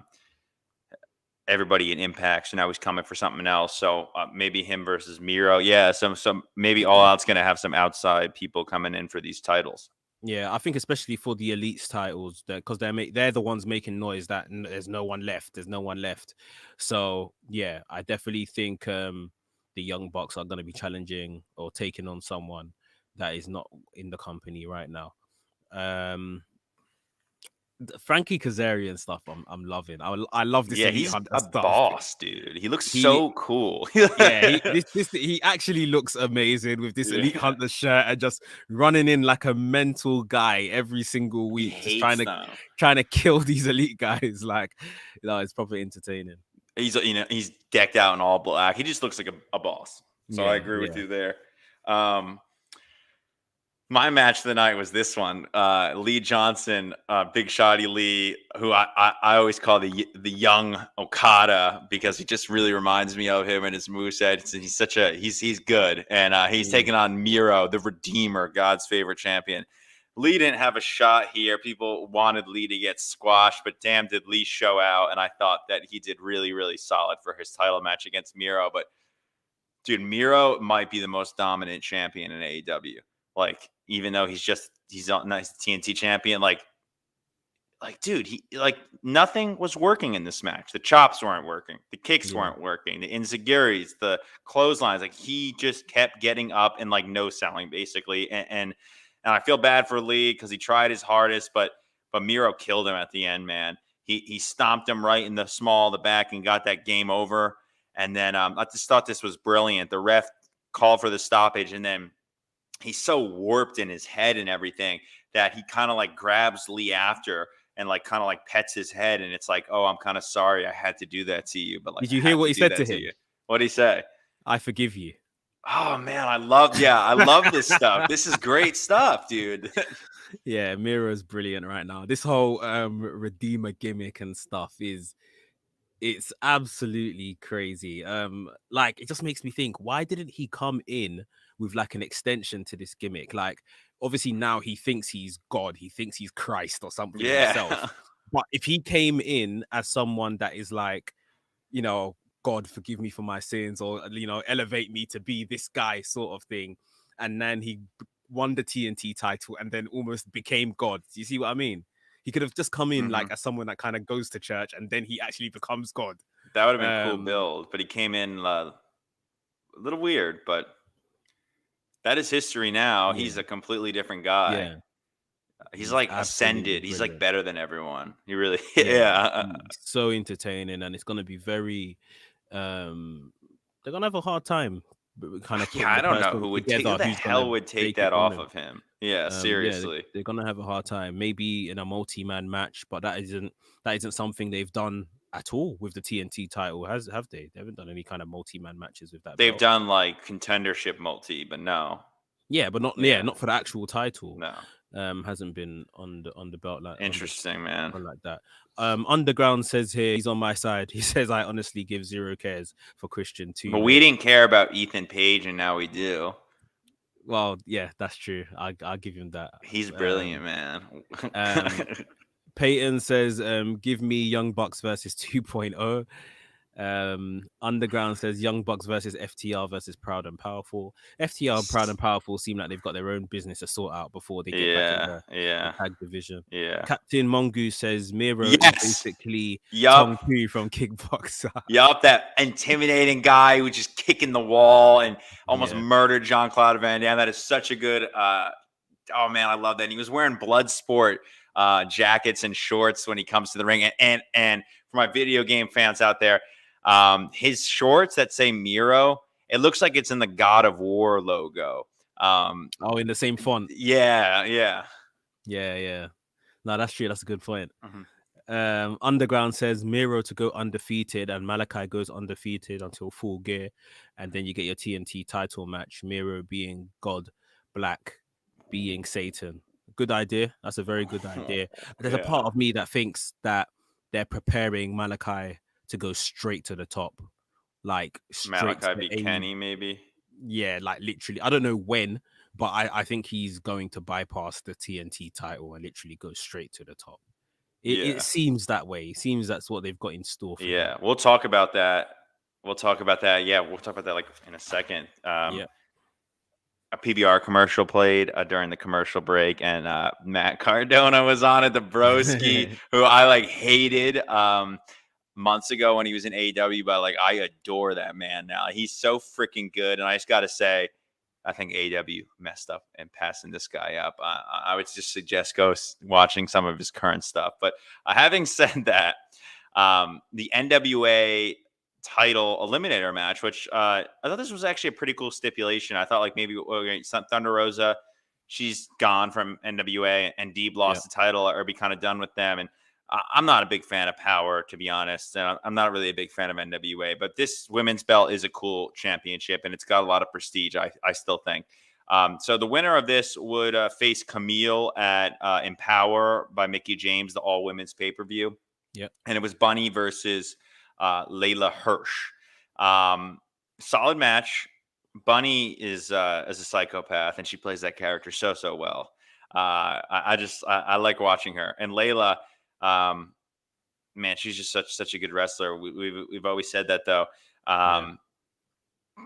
everybody in Impact. So now he's coming for something else. So maybe him versus Miro. Yeah, some maybe All Out's going to have some outside people coming in for these titles. Yeah, I think especially for the Elite's titles, because they're the ones making noise that there's no one left. There's no one left. So yeah, I definitely think the Young Bucks are going to be challenging or taking on someone that is not in the company right now. Frankie Kazarian stuff, I'm loving. I love this. Yeah, he's a boss, dude. He looks so cool. He actually looks amazing with this Elite Hunter shirt and just running in like a mental guy every single week, just trying to kill these Elite guys. Like, it's probably entertaining. He's decked out in all black. He just looks like a boss. So I agree with you there. My match of the night was this one. Lee Johnson, Big Shotty Lee, who I always call the young Okada because he just really reminds me of him and his moveset. He's good. And he's taking on Miro, the Redeemer, God's favorite champion. Lee didn't have a shot here. People wanted Lee to get squashed, but damn, did Lee show out. And I thought that he did really, really solid for his title match against Miro. But dude, Miro might be the most dominant champion in AEW. Like, even though he's on nice TNT champion, like, dude, nothing was working in this match. The chops weren't working, the kicks weren't working, the enziguris, the clotheslines. Like, he just kept getting up and like no selling basically. And I feel bad for Lee because he tried his hardest, but Miro killed him at the end, man. He stomped him right in the back and got that game over. And then I just thought this was brilliant. The ref called for the stoppage, and then he's so warped in his head and everything that he kind of like grabs Lee after and like kind of like pets his head, and it's like, oh, I'm kind of sorry I had to do that to you. But like, did you hear what he said to him? What'd he say? I forgive you. Oh man, I love this stuff. This is great stuff, dude. Yeah, Miro's brilliant right now. This whole Redeemer gimmick and stuff it's absolutely crazy. Like, it just makes me think, why didn't he come in with like an extension to this gimmick? Like, obviously now he thinks he's God, he thinks he's Christ or something himself. But if he came in as someone that is like, you know, God, forgive me for my sins, or, you know, elevate me to be this guy sort of thing, and then he won the TNT title and then almost became God. Do you see what I mean? He could have just come in like as someone that kind of goes to church, and then he actually becomes God. That would have been a cool build, but he came in a little weird, but that is history now. Yeah. He's a completely different guy. Yeah. He's like ascended. Brilliant. He's like better than everyone. He really, so entertaining, and it's going to be very, they're going to have a hard time. Kind of, I don't know who the hell would take that off of him. Yeah, seriously. They're going to have a hard time. Maybe in a multi-man match, but that isn't something they've done at all with the TNT title, have they? They haven't done any kind of multi-man matches with that. They've done like contendership multi, but no. Yeah, but not for the actual title. No. Hasn't been on the belt like interesting, man. Like that. Underground says here, he's on my side. He says, I honestly give 0 cares for Christian too. But we didn't care about Ethan Page, and now we do. Well, yeah, that's true. I'll give him that. He's brilliant, man. Peyton says, give me Young Bucks versus 2.0. Underground says Young Bucks versus FTR versus Proud and Powerful. FTR and Proud and Powerful seem like they've got their own business to sort out before they get back in the tag division. Yeah. Captain Mongoose says Miro is basically Tong Pu from Kickboxer. Yup, that intimidating guy who just kicking the wall and almost murdered Jean-Claude Van Damme. That is such a good oh man, I love that. And he was wearing Bloodsport jackets and shorts when he comes to the ring. And for my video game fans out there, his shorts that say Miro, it looks like it's in the God of War logo. In the same font. Yeah. No, that's true. That's a good point. Underground says Miro to go undefeated, and Malakai goes undefeated until Full Gear, and then you get your TNT title match. Miro being God, Black being Satan. Good idea. That's a very good idea. There's a part of me that thinks that they're preparing Malakai to go straight to the top, like Malakai beat Kenny, maybe. Yeah, like literally. I don't know when, but I think he's going to bypass the TNT title and literally go straight to the top. It seems that way. It seems that's what they've got in store for him. We'll talk about that. Yeah, we'll talk about that like in a second. A PBR commercial played during the commercial break, and Matt Cardona was on it, the broski, who I like hated months ago when he was in AEW, but like I adore that man now. He's so freaking good, and I just got to say, I think AEW messed up in passing this guy up. I would just suggest watching some of his current stuff. But having said that, the NWA title eliminator match, which I thought this was actually a pretty cool stipulation. I thought like maybe Thunder Rosa, she's gone from NWA, and Deeb lost the title or be kind of done with them. And I'm not a big fan of Power, to be honest. I'm not really a big fan of NWA, but this women's belt is a cool championship, and it's got a lot of prestige, I still think. So the winner of this would face Camille at Empower by Mickie James, the all women's pay-per-view. Yep. And it was Bunny versus Layla Hirsch. Solid match. Bunny is a psychopath, and she plays that character so well. I like watching her. And Layla, man, she's just such a good wrestler. We've always said that, though. I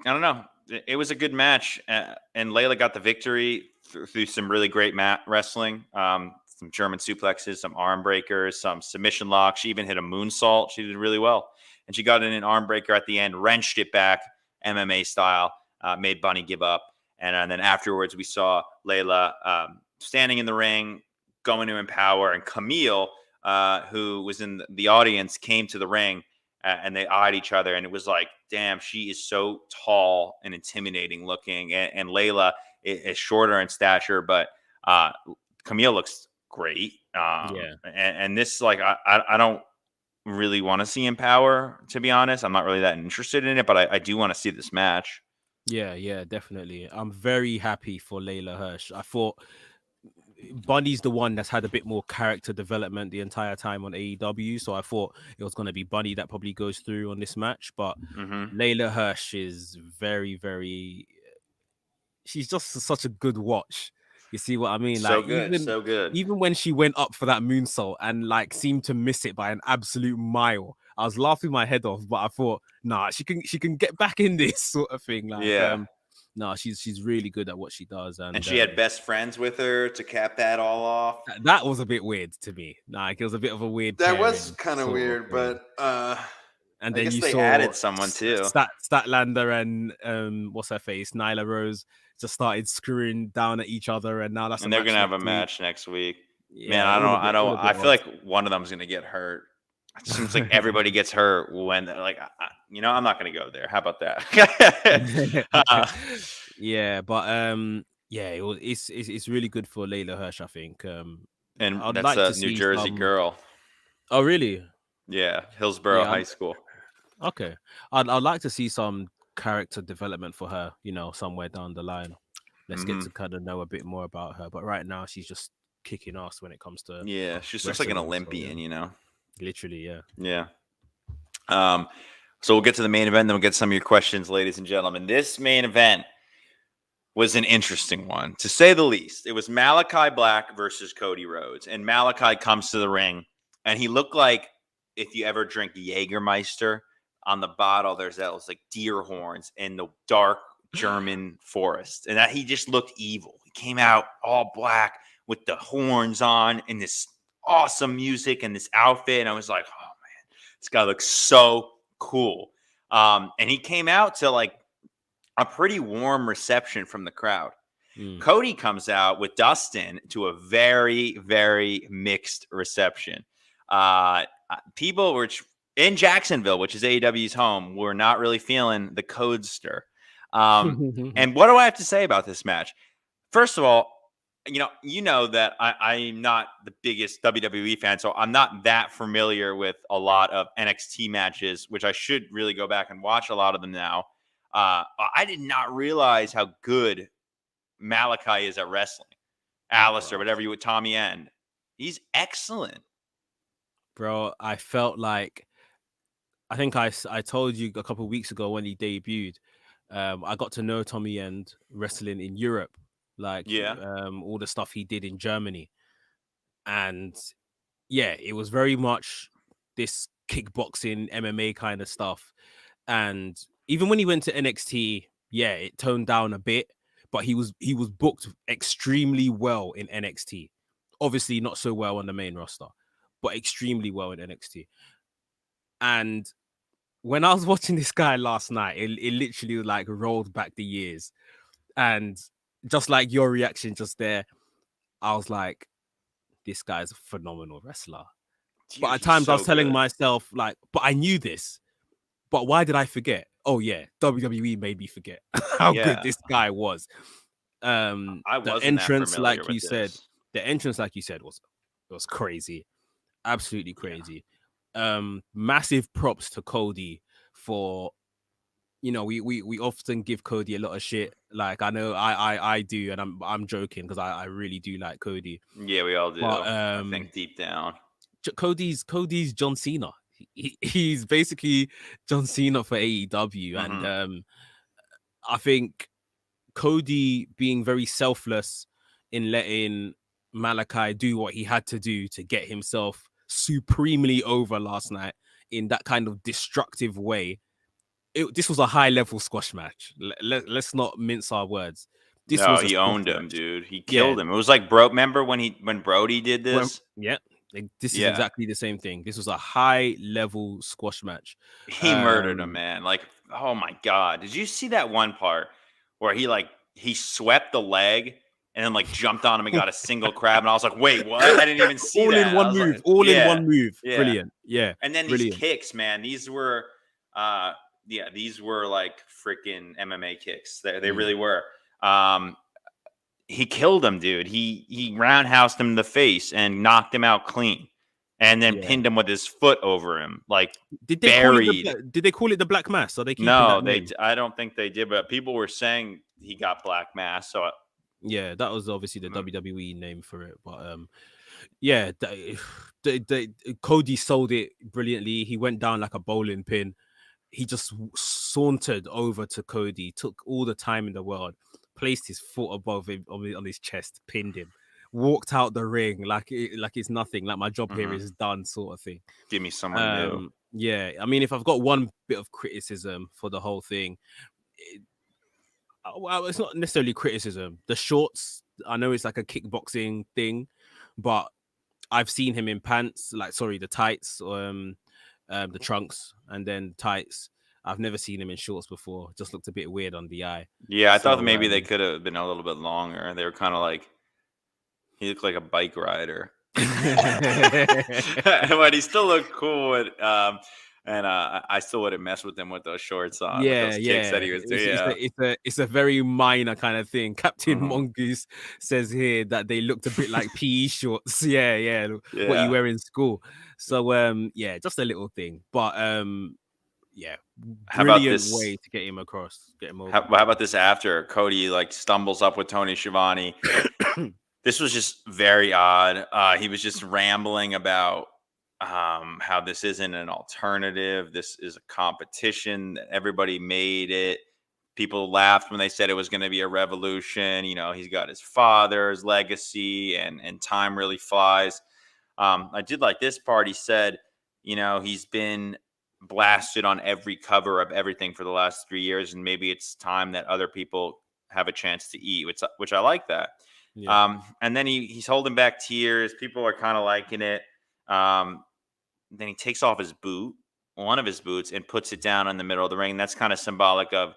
don't know. It was a good match, and Layla got the victory through some really great wrestling. Some German suplexes, some arm breakers, some submission locks. She even hit a moonsault. She did really well, and she got in an arm breaker at the end, wrenched it back MMA style, made Bunny give up, and then afterwards we saw Layla standing in the ring, going to Empower, and Camille, who was in the audience, came to the ring. And they eyed each other, and it was like, damn, she is so tall and intimidating looking. And Layla is shorter in stature, but Camille looks great. And this, like, I don't really want to see Empower, to be honest. I'm not really that interested in it, but I do want to see this match. Yeah, definitely. I'm very happy for Layla Hirsch. I thought Bunny's the one that's had a bit more character development the entire time on AEW, so I thought it was going to be Bunny that probably goes through on this match. But Layla Hirsch is very, she's just such a good watch. You see what I mean? So like, good. Even when she went up for that moonsault and like seemed to miss it by an absolute mile, I was laughing my head off. But I thought, nah, she can get back in this sort of thing. Like, no, she's really good at what she does, and she had best friends with her to cap that all off. That was a bit weird to me. Like, it was a bit of a weird. That was kind of weird, but and then you saw added someone too. Statlander and what's her face, Nyla Rose, just started screwing down at each other, and now they're gonna have a match next week. Yeah, man, I feel like one of them's gonna get hurt. It seems like everybody gets hurt when, like, I'm not going to go there. How about that? Yeah, but it's really good for Layla Hirsch, I think. And I'd that's a New Jersey girl. Oh, really? Yeah, Hillsborough High School. Okay, I'd like to see some character development for her. Somewhere down the line. Let's get to kind of know a bit more about her. But right now, she's just kicking ass when it comes to she just looks like an Olympian, Literally, yeah. So we'll get to the main event, then we'll get some of your questions, ladies and gentlemen. This main event was an interesting one, to say the least. It was Malakai Black versus Cody Rhodes, and Malakai comes to the ring, and he looked like, if you ever drink Jägermeister, on the bottle there's those like deer horns in the dark German forest, and that he just looked evil. He came out all black with the horns on and this awesome music and this outfit, and I was like, oh man, this guy looks so cool. And he came out to like a pretty warm reception from the crowd. Cody comes out with Dustin to a very, very mixed reception. People were in Jacksonville, which is AEW's home, were not really feeling the Codester. And what do I have to say about this match? First of all, you know that I'm not the biggest WWE fan, so I'm not that familiar with a lot of NXT matches, which I should really go back and watch a lot of them now. I did not realize how good Malakai is at wrestling. Alistair, whatever you would, Tommy End. He's excellent. Bro, I felt like, I think I told you a couple of weeks ago when he debuted, I got to know Tommy End wrestling in Europe. All the stuff he did in Germany. And it was very much this kickboxing, MMA kind of stuff. And even when he went to NXT, it toned down a bit, but he was booked extremely well in NXT. Obviously not so well on the main roster, but extremely well in NXT. And when I was watching this guy last night, it literally like rolled back the years. And just like your reaction just there, I was like, this guy's a phenomenal wrestler. Dude, but at times I was telling myself, like, but I knew this. But why did I forget? Oh, yeah, WWE made me forget how good this guy was. The entrance, like you said, was crazy. Absolutely crazy. Massive props to Cody for you know, we often give Cody a lot of shit. Like, I know I do, and I'm joking because I really do like Cody. Yeah, we all do. But I think deep down, Cody's John Cena. He's basically John Cena for AEW, and I think Cody being very selfless in letting Malakai do what he had to do to get himself supremely over last night in that kind of destructive way. This was a high level squash match. Let's not mince our words. This no, was a he owned him, match. dude. He killed him. It was like Remember when Brody did this? Yeah, this is exactly the same thing. This was a high level squash match. He murdered him, man. Like, oh my god, did you see that one part where he swept the leg and then like jumped on him and got a single crab? And I was like, wait, what? I didn't even see all that. In one move. Like, in one move. Yeah. Brilliant. Yeah. And then these kicks, man. These were these were like freaking MMA kicks. They really were. He killed him, dude. He roundhoused him in the face and knocked him out clean, and then pinned him with his foot over him, like did buried. Did they call it the Black Mass? Or they no, I don't think they did, but people were saying he got Black Mass. So yeah, that was obviously the WWE name for it, but Cody sold it brilliantly. He went down like a bowling pin. He just sauntered over to Cody, took all the time in the world, placed his foot above him on his chest, pinned him, walked out the ring like it's nothing, like my job here is done, sort of thing. Give me someone new. Yeah, I mean, if I've got one bit of criticism for the whole thing, it's not necessarily criticism. The shorts, I know it's like a kickboxing thing, but I've seen him in pants, the tights, the trunks, and then tights. I've never seen him in shorts before. Just looked a bit weird on the eye. Yeah, I thought maybe they could have been a little bit longer. They were kind of like, he looked like a bike rider. But he still looked cool. And I still wouldn't mess with him with those shorts on. Yeah, those kicks that he was doing. It's a very minor kind of thing. Captain Mongoose says here that they looked a bit like PE shorts. Yeah, what you wear in school. So just a little thing, but brilliant way to get him across, get him over. How about this after Cody like stumbles up with Tony Schiavone? This was just very odd. He was just rambling about how this isn't an alternative. This is a competition. Everybody made it. People laughed when they said it was going to be a revolution. You know, he's got his father's legacy, and time really flies. I did like this part. He said, you know, he's been blasted on every cover of everything for the last 3 years, and maybe it's time that other people have a chance to eat, which I like that. Yeah. And then he's holding back tears. People are kind of liking it. Then he takes off one of his boots, and puts it down in the middle of the ring. That's kind of symbolic of,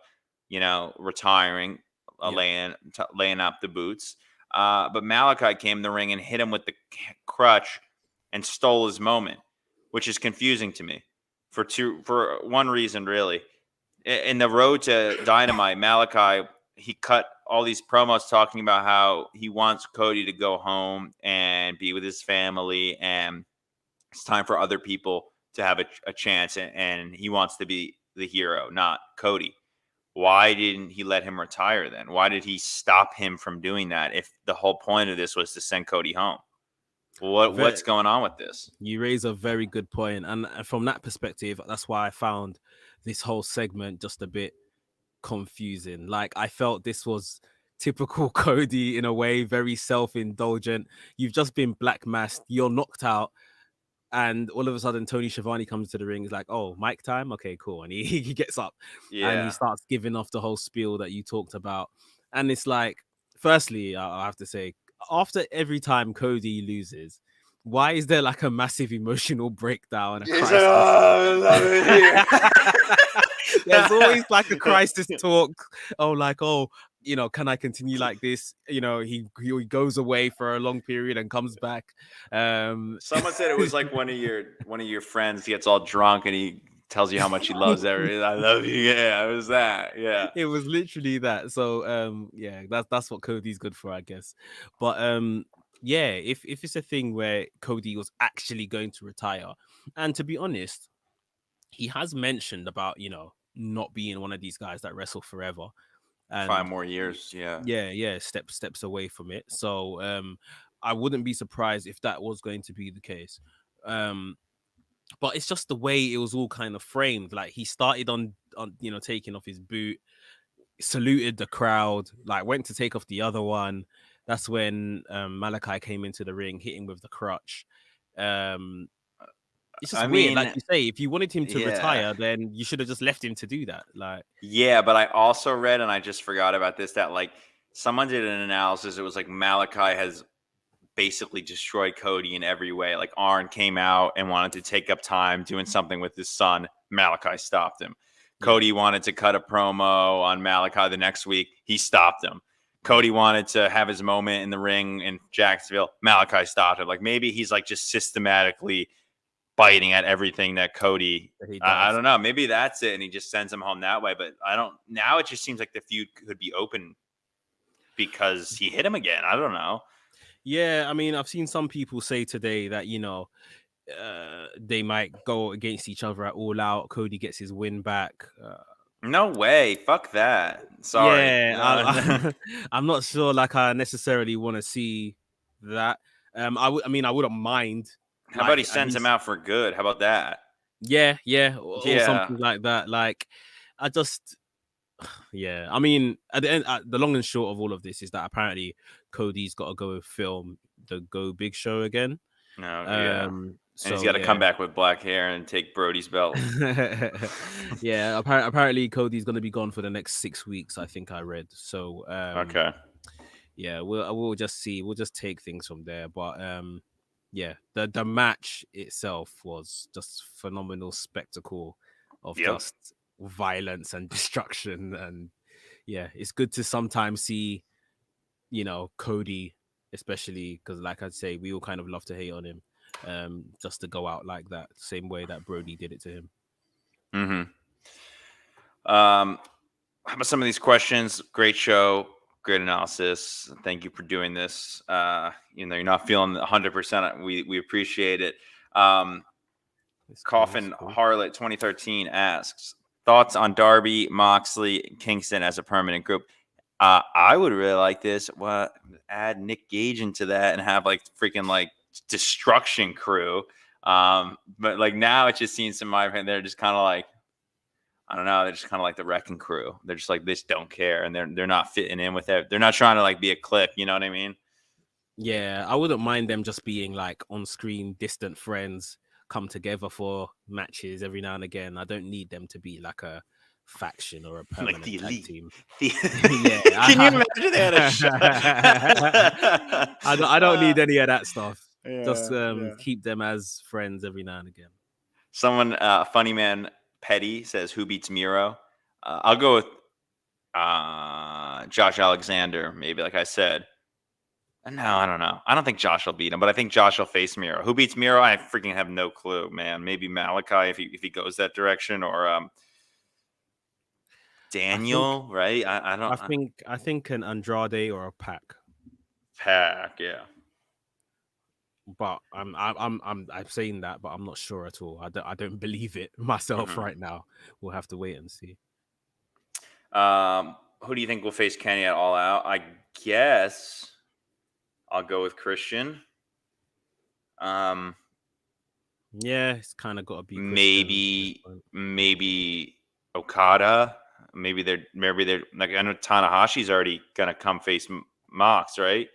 you know, retiring, laying out the boots. But Malakai came in the ring and hit him with the crutch and stole his moment, which is confusing to me for one reason, really. In the road to Dynamite, Malakai, he cut all these promos talking about how he wants Cody to go home and be with his family, and it's time for other people to have a chance, and he wants to be the hero, not Cody. Why didn't he let him retire then? Why did he stop him from doing that if the whole point of this was to send Cody home? What's going on with this? You raise a very good point. And from that perspective, that's why I found this whole segment just a bit confusing. Like, I felt this was typical Cody in a way, very self-indulgent. You've just been black masked, you're knocked out, and all of a sudden Tony Schiavone comes to the ring. He's like, oh, mic time? Okay, cool. And he gets up and he starts giving off the whole spiel that you talked about. And it's like, firstly, I have to say, after every time Cody loses, why is there like a massive emotional breakdown? There's always like a crisis talk. You know, can I continue like this? You know, he goes away for a long period and comes back. Someone said it was like one of your friends gets all drunk and he tells you how much he loves everything. I love you. Yeah, it was that. Yeah, it was literally that. So that's what Cody's good for, I guess. But if it's a thing where Cody was actually going to retire, and to be honest, he has mentioned about, you know, not being one of these guys that wrestle forever. And 5 more years, yeah, steps away from it. So I wouldn't be surprised if that was going to be the case. But it's just the way it was all kind of framed. Like he started on taking off his boot, saluted the crowd, like went to take off the other one. That's when Malakai came into the ring, hitting with the crutch. It's just weird. Like you say, if you wanted him to retire, then you should have just left him to do that. Like, yeah, but I also read, and I just forgot about this, that like someone did an analysis. It was like Malakai has basically destroyed Cody in every way. Like Arn came out and wanted to take up time doing something with his son. Malakai stopped him. Cody wanted to cut a promo on Malakai the next week. He stopped him. Cody wanted to have his moment in the ring in Jacksonville. Malakai stopped him. Like maybe he's like just systematically biting at everything that Cody, I don't know. Maybe that's it. And he just sends him home that way. But now it just seems like the feud could be open because he hit him again. I don't know. Yeah. I mean, I've seen some people say today that, they might go against each other at All Out. Cody gets his win back. No way. Fuck that. Sorry. Yeah, I'm not sure. Like, I necessarily want to see that. I wouldn't mind. How about he sends him out for good? How about that? Yeah, or something like that. Like, I just, yeah. I mean, at the end, the long and short of all of this is that apparently Cody's got to go film the Go Big Show again. And he's got to come back with black hair and take Brody's belt. Yeah, apparently Cody's going to be gone for the next 6 weeks. I think I read. So okay. Yeah, we'll just see. We'll just take things from there. But yeah, the match itself was just phenomenal spectacle of just violence and destruction. And yeah, it's good to sometimes see, Cody, especially because, like I'd say, we all kind of love to hate on him, just to go out like that, same way that Brody did it to him. How about some of these questions? Great show. Great analysis. Thank you for doing this. You're not feeling 100%. We appreciate it. Coffin Harlot 2013 asks, thoughts on Darby, Moxley, Kingston as a permanent group? I would really like this. Add Nick Gage into that and have like freaking like Destruction Crew. But like now it just seems, in my opinion, they're just kind of like, I don't know. They're just kind of like the Wrecking Crew. They're just like, they just don't care, and they're not fitting in with it. They're not trying to like be a clique. You know what I mean? Yeah, I wouldn't mind them just being like on-screen distant friends, come together for matches every now and again. I don't need them to be like a faction or a permanent like the tag team. Yeah, can you imagine that? I don't need any of that stuff. Just keep them as friends every now and again. Someone, Funny Man Petty says, who beats Miro? I'll go with Josh Alexander, maybe, like I said. No, I don't know. I don't think Josh will beat him, but I think Josh will face Miro. Who beats Miro? I freaking have no clue, man. Maybe Malakai if he goes that direction, or Daniel, right? I think an Andrade or a Pac. Yeah. But I'm saying that, but I'm not sure at all. I don't believe it myself right now. We'll have to wait and see. Who do you think will face Kenny at All Out? I guess I'll go with Christian. Yeah, it's kind of got to be Christian. Maybe Okada. Maybe they're like, I know Tanahashi's already gonna come face Mox, right?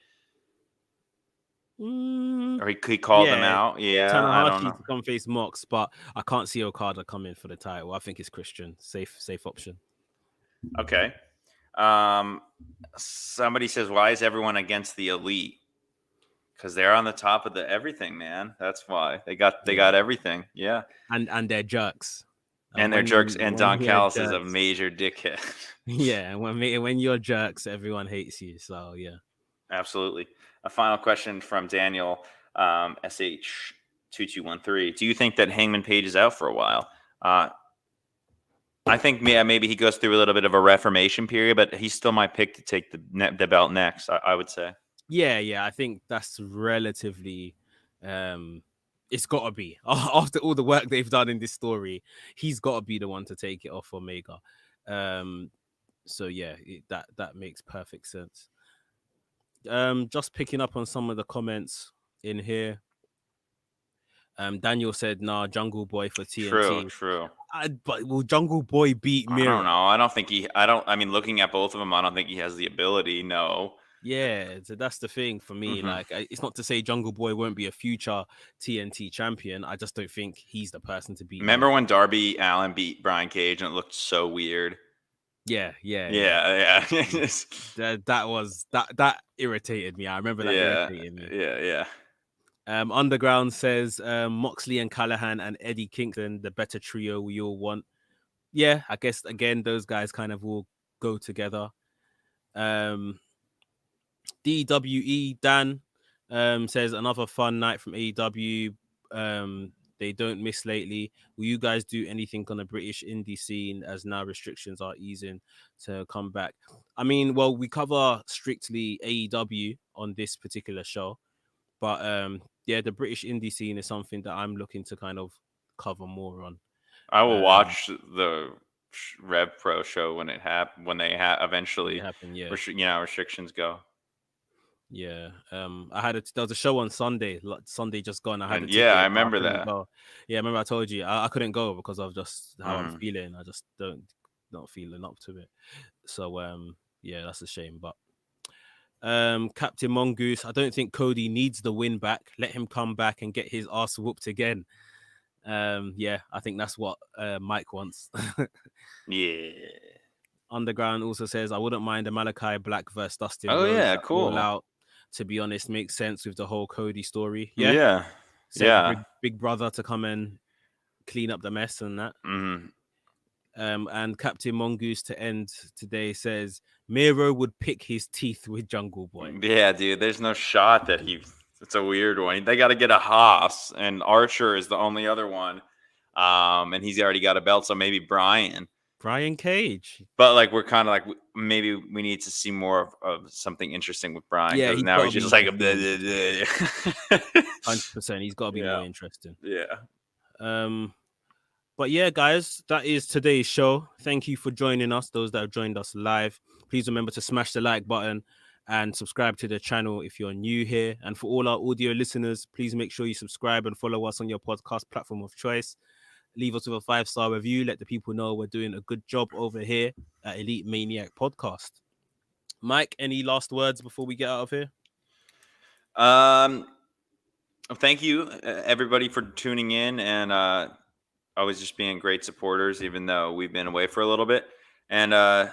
Or he called them out. Yeah, I don't know. To come face Mox, but I can't see Okada coming for the title. I think it's Christian. Safe option. Okay. Somebody says, why is everyone against the Elite? Because they're on the top of the everything, man. That's why they got everything. Yeah. And they're jerks. And they're jerks. And Don Callis is a major dickhead. Yeah. When you're jerks, everyone hates you. So yeah. Absolutely. A final question from Daniel SH2213. Do you think that Hangman Page is out for a while? I think maybe he goes through a little bit of a reformation period, but he's still my pick to take the belt next, I would say. Yeah. I think that's relatively It's got to be. After all the work they've done in this story, he's got to be the one to take it off Omega. So yeah, that makes perfect sense. Just picking up on some of the comments in here. Daniel said, "Nah, Jungle Boy for TNT." True. But will Jungle Boy beat Miro? I don't know. I don't think he. I mean, looking at both of them, I don't think he has the ability. No. Yeah, so that's the thing for me. Like, it's not to say Jungle Boy won't be a future TNT champion. I just don't think he's the person to beat. Remember when Darby Allin beat Brian Cage and it looked so weird? Yeah. that irritated me. I remember that irritated me. Yeah. Underground says Moxley and Callahan and Eddie Kingston, the better trio we all want. Yeah, I guess again those guys kind of all go together. DWE Dan says another fun night from AEW. They don't miss lately. Will you guys do anything on the British indie scene as now restrictions are easing to come back? I mean, well, we cover strictly AEW on this particular show, but yeah, the British indie scene is something that I'm looking to kind of cover more on. I will watch the Rev Pro show when it eventually happen. Yeah, restrictions go. Yeah, there was a show on Sunday. Sunday just gone. I had I remember that. Go. Yeah, I remember I told you I couldn't go because of just how I'm feeling. I just not feeling up to it. So yeah, that's a shame. But Captain Mongoose, I don't think Cody needs the win back. Let him come back and get his ass whooped again. Yeah, I think that's what Mike wants. Yeah. Underground also says I wouldn't mind a Malakai Black versus Dustin. Oh Rhodes yeah, cool. All out. To be honest, makes sense with the whole Cody story. Yeah. Big brother to come and clean up the mess and that. And Captain Mongoose to end today says Miro would pick his teeth with Jungle Boy. Yeah, dude. There's no shot that it's a weird one. They got to get a Haas, and Archer is the only other one. And he's already got a belt, so maybe Brian Cage. But like we're kind of like maybe we need to see more of something interesting with Brian. Yeah, now he's just like 100%. He's got to be more interesting. Yeah. But yeah, guys, that is today's show. Thank you for joining us. Those that have joined us live, please remember to smash the like button and subscribe to the channel if you're new here. And for all our audio listeners, please make sure you subscribe and follow us on your podcast platform of choice. Leave us with a 5-star review. Let the people know we're doing a good job over here at Elite Maniac Podcast. Mike, any last words before we get out of here? Thank you, everybody, for tuning in and always just being great supporters, even though we've been away for a little bit. And I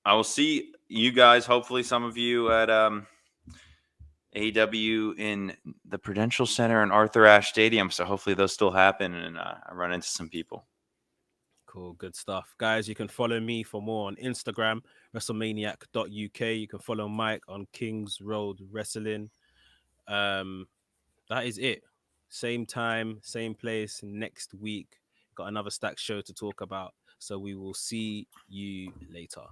will see you guys, hopefully some of you at AEW in the Prudential Center and Arthur Ashe Stadium. So hopefully those still happen and I run into some people. Cool. Good stuff. Guys, you can follow me for more on Instagram, WrestleManiac.uk. You can follow Mike on Kings Road Wrestling. That is it. Same time, same place next week. Got another stack show to talk about. So we will see you later.